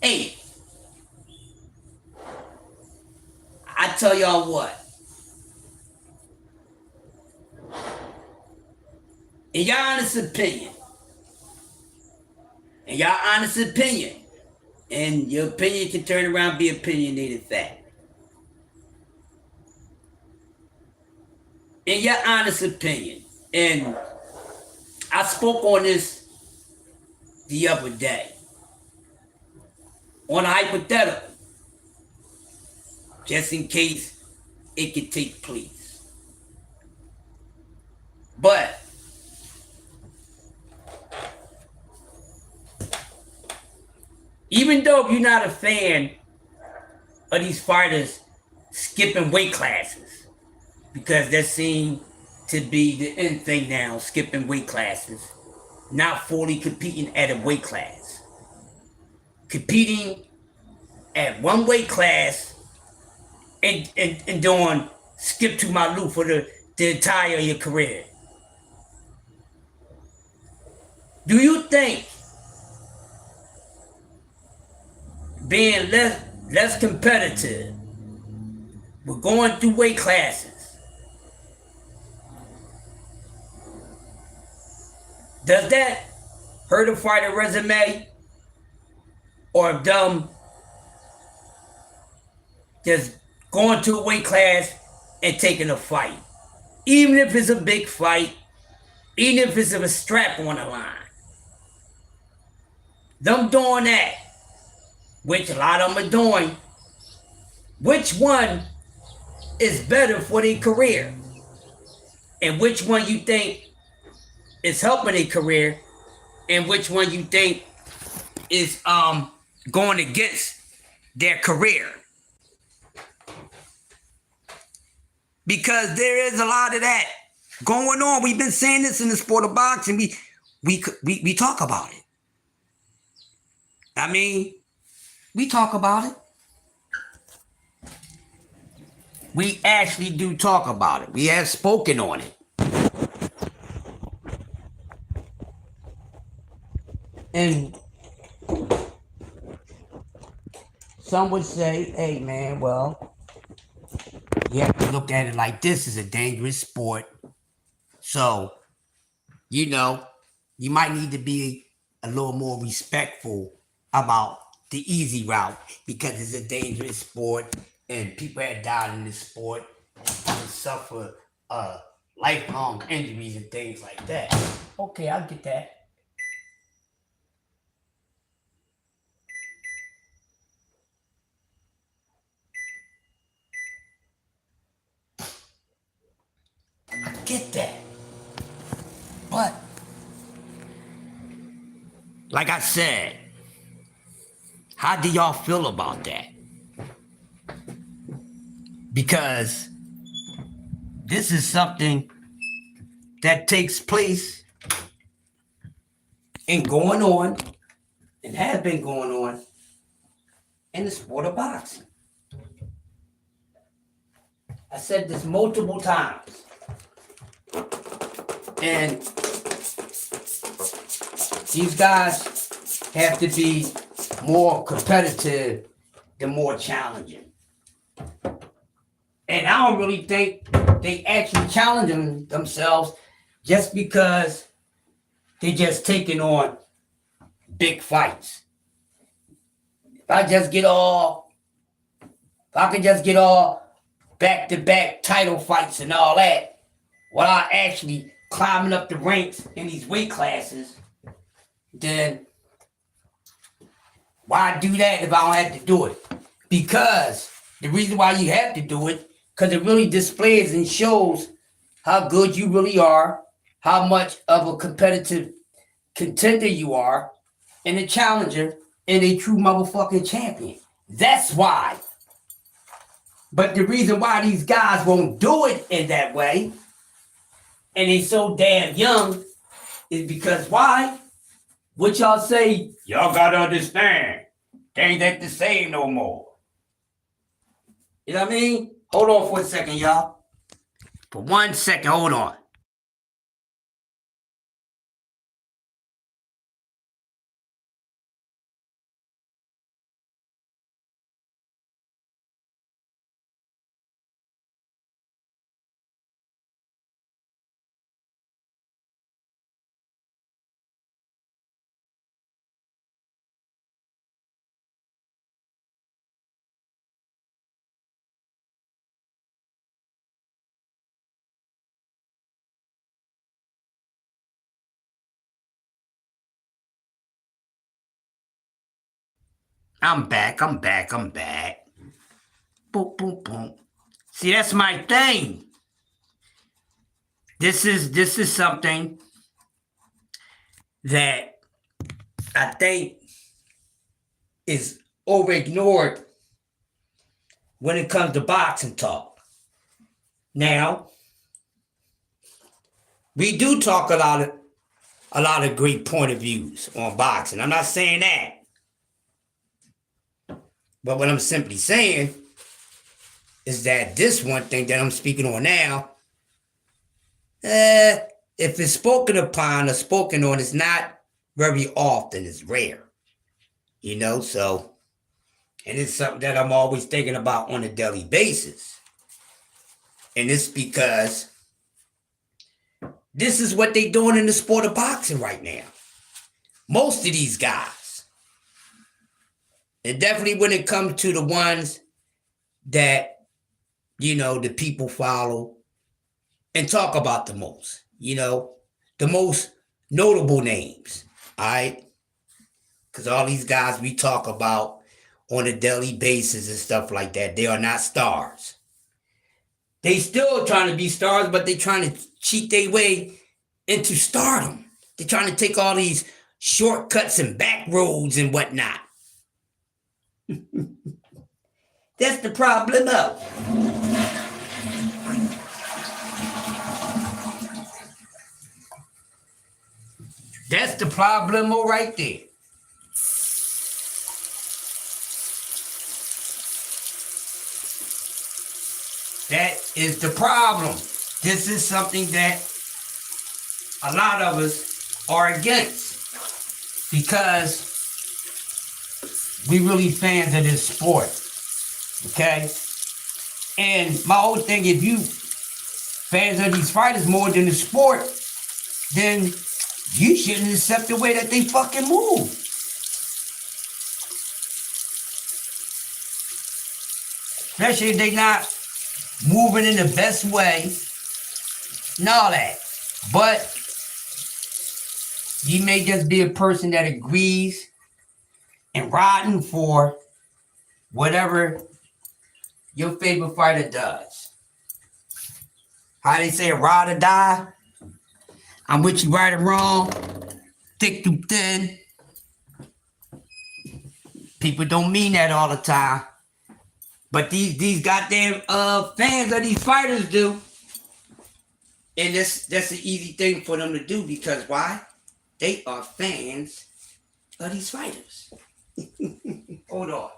Hey, I tell y'all what. In your honest opinion, and your opinion can turn around and be opinionated fact. In your honest opinion, and I spoke on this the other day, on a hypothetical, just in case it could take place. But even though you're not a fan of these fighters skipping weight classes, because that seems to be the end thing now, skipping weight classes, not fully competing at a weight class. Competing at one weight class and doing skip to my loop for the entire your career. Do you think being less competitive with going through weight classes, does that hurt a fighter resume, or them just going to a weight class and taking a fight? Even if it's a big fight, even if it's a strap on the line. Them doing that, which a lot of them are doing, which one is better for their career? And which one you think is helping their career, and which one you think is going against their career? Because there is a lot of that going on. We've been saying this in the sport of boxing. We talk about it. I mean, we talk about it. We actually do talk about it. We have spoken on it. And some would say, hey man, well, you have to look at it like this is a dangerous sport. So, you might need to be a little more respectful about the easy route, because it's a dangerous sport and people have died in this sport and suffer lifelong injuries and things like that. Okay, I get that. get that. But, like I said, how do y'all feel about that? Because this is something that takes place and going on and has been going on in the sport of boxing. I said this multiple times. And these guys have to be more competitive than more challenging. And I don't really think they actually challenging themselves just because they just taking on big fights. If I could just get all back-to-back title fights and all that, without actually climbing up the ranks in these weight classes, then why do that if I don't have to do it? Because the reason why you have to do it, because it really displays and shows how good you really are, how much of a competitive contender you are, and a challenger, and a true motherfucking champion. That's why. But the reason why these guys won't do it in that way, and they so damn young, is because why? What y'all say? Y'all gotta understand. They ain't that the same no more. You know what I mean? Hold on for a second, y'all. For 1 second, hold on. I'm back. Boom, boom, boom. See, that's my thing. This is something that I think is over ignored when it comes to boxing talk. Now, we do talk a lot of great point of views on boxing. I'm not saying that. But what I'm simply saying is that this one thing that I'm speaking on now, if it's spoken upon or spoken on, it's not very often, it's rare. You know, so, and it's something that I'm always thinking about on a daily basis. And it's because this is what they're doing in the sport of boxing right now. Most of these guys. And definitely when it comes to the ones that, you know, the people follow and talk about the most, you know, the most notable names, all right? Because all these guys we talk about on a daily basis and stuff like that, they are not stars. They still trying to be stars, but they trying to cheat their way into stardom. They're trying to take all these shortcuts and back roads and whatnot. That's the problem of. That's the problem right there. That is the problem. This is something that a lot of us are against because we really fans of this sport. Okay? And my whole thing, if you fans of these fighters more than the sport, then you shouldn't accept the way that they fucking move. Especially if they're not moving in the best way and all that. But you may just be a person that agrees and riding for whatever your favorite fighter does. How they say, ride or die? I'm with you right or wrong, thick through thin. People don't mean that all the time. But these goddamn fans of these fighters do. And that's an easy thing for them to do because why? They are fans of these fighters. Hold on.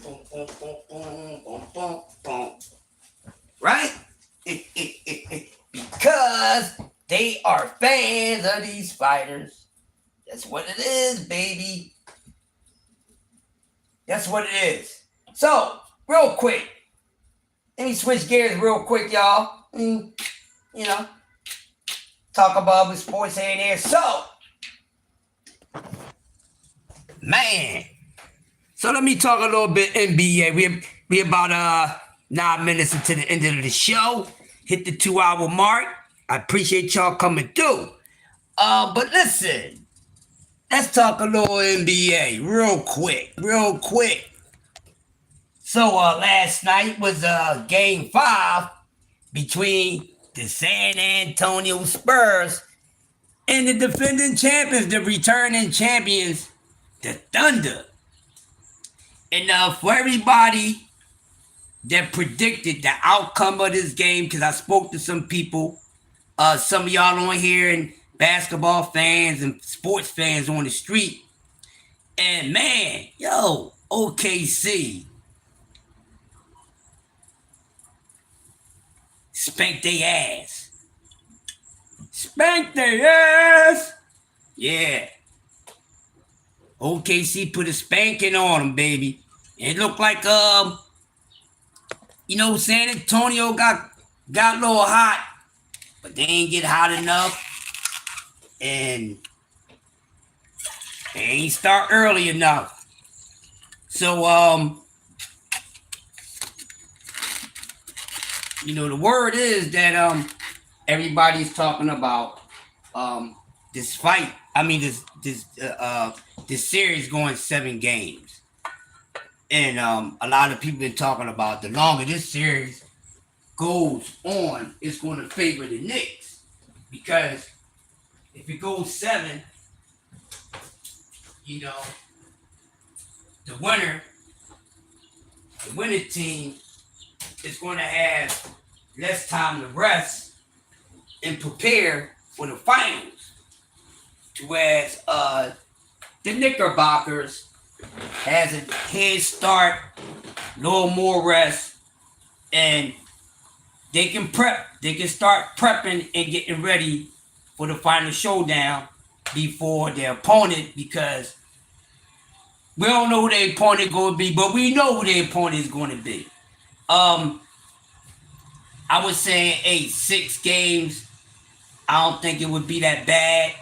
Boom, boom, boom, boom, boom, boom, boom. Right? Because they are fans of these fighters. That's what it is, baby. That's what it is. So, real quick. Let me switch gears real quick, y'all. You know, talk about with sports here and there. So, man. So let me talk a little bit NBA. We about 9 minutes into the end of the show. Hit the 2-hour mark. I appreciate y'all coming through. But listen, let's talk a little NBA real quick. So last night was game 5 between the San Antonio Spurs and the defending champions, the returning champions, the Thunder. And for everybody that predicted the outcome of this game, because I spoke to some people, some of y'all on here and basketball fans and sports fans on the street. And man, yo, OKC spanked their ass. Spanked their ass! Yeah. OKC put a spanking on them, baby. It looked like, San Antonio got a little hot, but they ain't get hot enough. And they ain't start early enough. So, the word is that everybody's talking about this fight. I mean, this series going 7 games, and a lot of people been talking about the longer this series goes on, it's going to favor the Knicks because if it goes 7, the winning team is going to have less time to rest and prepare for the finals. Whereas the Knickerbockers has a head start, a little more rest, and they can prep. They can start prepping and getting ready for the final showdown before their opponent, because we don't know who their opponent is going to be, but we know who their opponent is going to be. I was saying, 6 games. I don't think it would be that bad,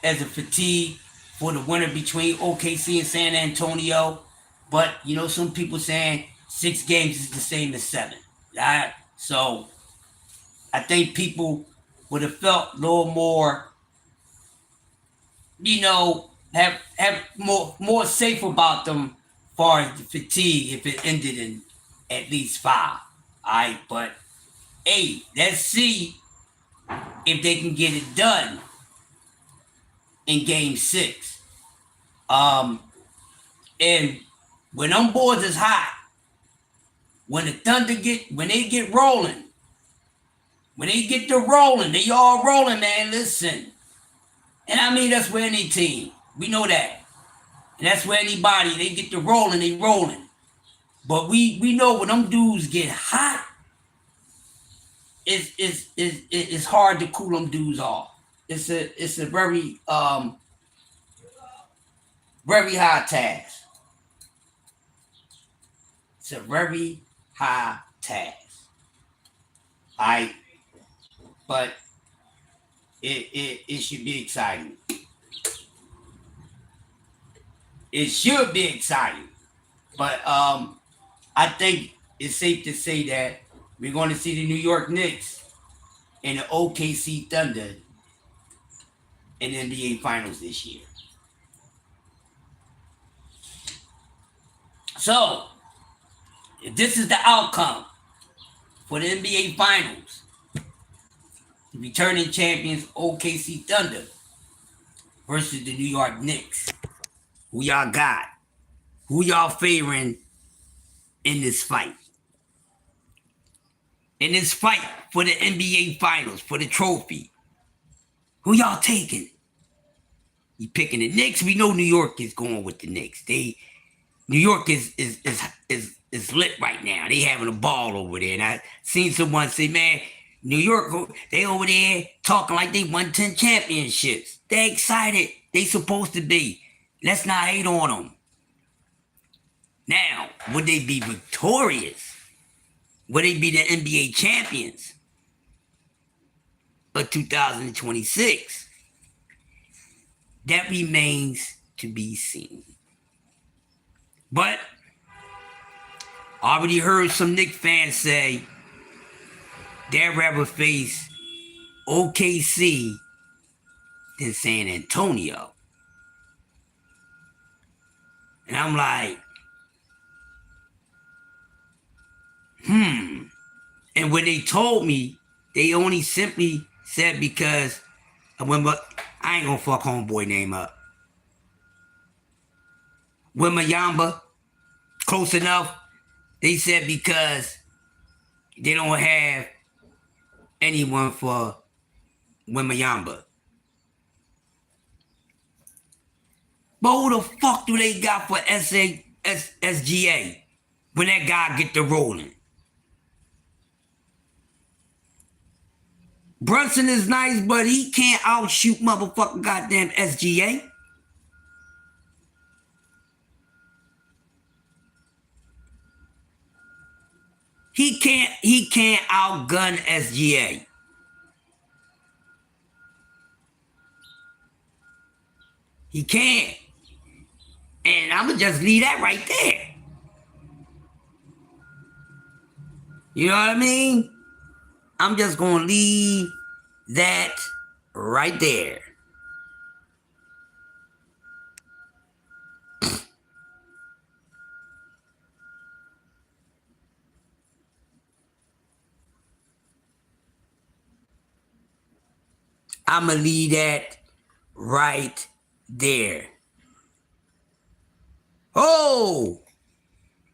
as a fatigue for the winner between OKC and San Antonio. But, some people saying 6 games is the same as 7. Right? So, I think people would have felt a little more, have more safe about them as far as the fatigue if it ended in at least 5. All right, but hey, let's see if they can get it done in game 6. And when them boys is hot, when the Thunder when they get rolling, when they get to rolling, they all rolling, man. Listen, and I mean that's with any team. We know that, and that's where anybody they get to rolling, they rolling. But we know when them dudes get hot, it's hard to cool them dudes off. It's a very very high task. It's a very high task. But it should be exciting. It should be exciting. But I think it's safe to say that we're going to see the New York Knicks and the OKC Thunder in the NBA Finals this year. So, if this is the outcome for the NBA Finals, the returning champions OKC Thunder versus the New York Knicks, who y'all got? Who y'all favoring in this fight? In this fight for the NBA Finals, for the trophy, who y'all taking? You picking the Knicks? We know New York is going with the Knicks. New York is lit right now. They having a ball over there. And I seen someone say, man, New York, they over there talking like they won 10 championships. They excited. They supposed to be. Let's not hate on them. Now, would they be victorious? Would they be the NBA champions of 2026? That remains to be seen. But I already heard some Knicks fans say they'd rather face OKC than San Antonio. And I'm like, And when they told me, they only simply said because I ain't gonna fuck homeboy name up. Wembanyama, close enough. They said because they don't have anyone for Wembanyama. But who the fuck do they got for SGA when that guy get the rolling? Brunson is nice, but he can't outshoot motherfucking goddamn SGA. He can't outgun SGA. He can't. And I'ma just leave that right there. You know what I mean? I'm just gonna leave that right there. I'ma leave that right there. Oh,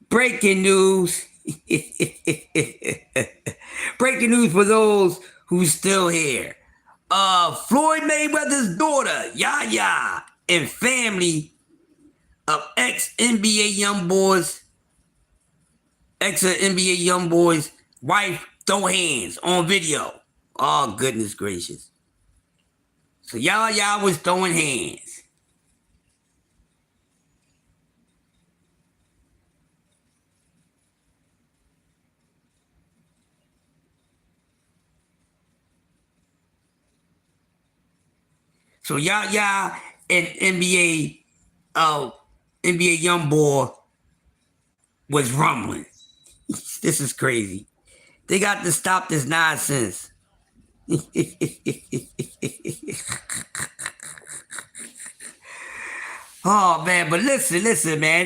breaking news. Breaking news for those who's still here. Floyd Mayweather's daughter, Yaya, and family of ex-NBA Youngboy's wife throw hands on video. Oh, goodness gracious. So Yaya was throwing hands. So Yaya and NBA Youngboy was rumbling. This is crazy. They got to stop this nonsense. Oh man, but listen, man.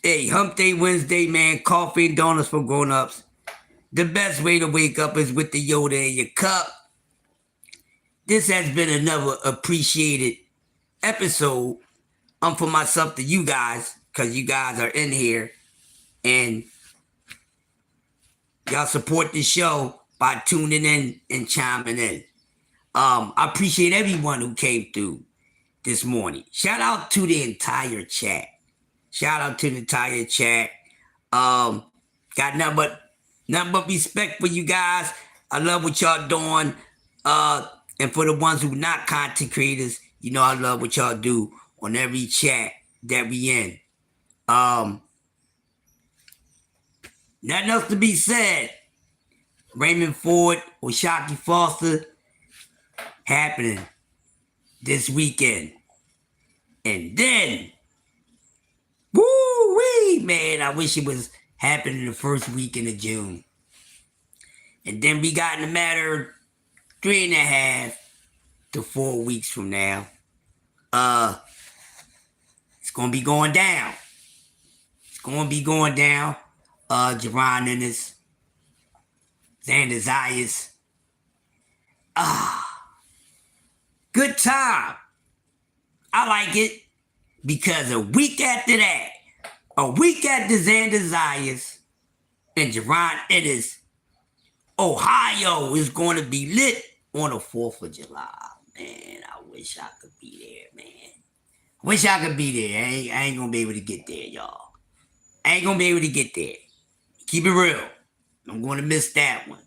Hey, Hump Day Wednesday, man. Coffee and donuts for grown-ups. The best way to wake up is with the Yoda in your cup. This has been another appreciated episode. For myself to you guys, because you guys are in here and y'all support the show by tuning in and chiming in. I appreciate everyone who came through this morning. Shout out to the entire chat. Got nothing but respect for you guys. I love what y'all doing. And for the ones who not content creators, you know I love what y'all do on every chat that we in. Nothing else to be said. Raymond Ford, Oshaki Foster, happening this weekend. And then, woo-wee, man, I wish it was happening the first weekend of June. And then we got in a matter of 3.5 to 4 weeks from now, it's gonna be going down. It's gonna be going down. Jerron Ennis, Xander Zayas. Good time. I like it because a week after that, a week after Xander Zayas and Jerron Ennis, Ohio is going to be lit on the 4th of July. Man, I wish I could be there, man. Wish I could be there. I ain't going to be able to get there, y'all. I ain't going to be able to get there. Keep it real. I'm going to miss that one.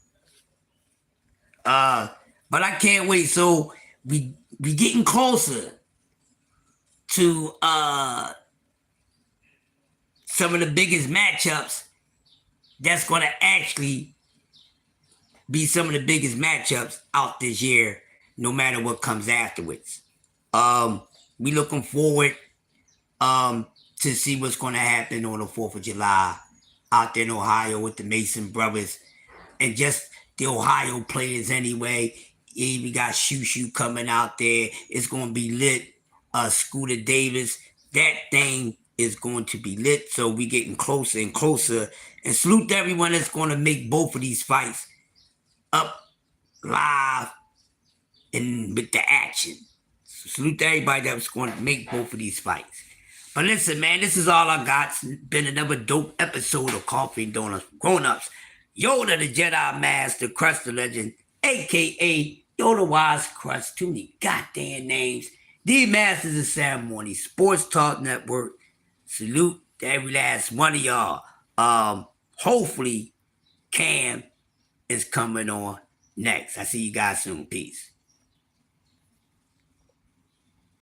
But I can't wait. So we getting closer to some of the biggest matchups that's going to actually be some of the biggest matchups out this year, no matter what comes afterwards. We looking forward to see what's going to happen on the 4th of July out there in Ohio with the Mason brothers and just the Ohio players anyway. Yeah, we got Shoo coming out there. It's going to be lit. Scooter Davis, that thing is going to be lit. So we getting closer and closer. And salute to everyone that's going to make both of these fights up live and with the action. So salute to everybody that was going to make both of these fights. But listen, man, this is all I got. It's been another dope episode of Coffee and Donuts Grown-Ups. Yoda the Jedi Master, Crush the Legend, a.k.a. Yoda Wise Crush. Too many goddamn names. The Masters of Ceremony, Sports Talk Network. Salute to every last one of y'all. Hopefully, Cam is coming on next. I see you guys soon. Peace.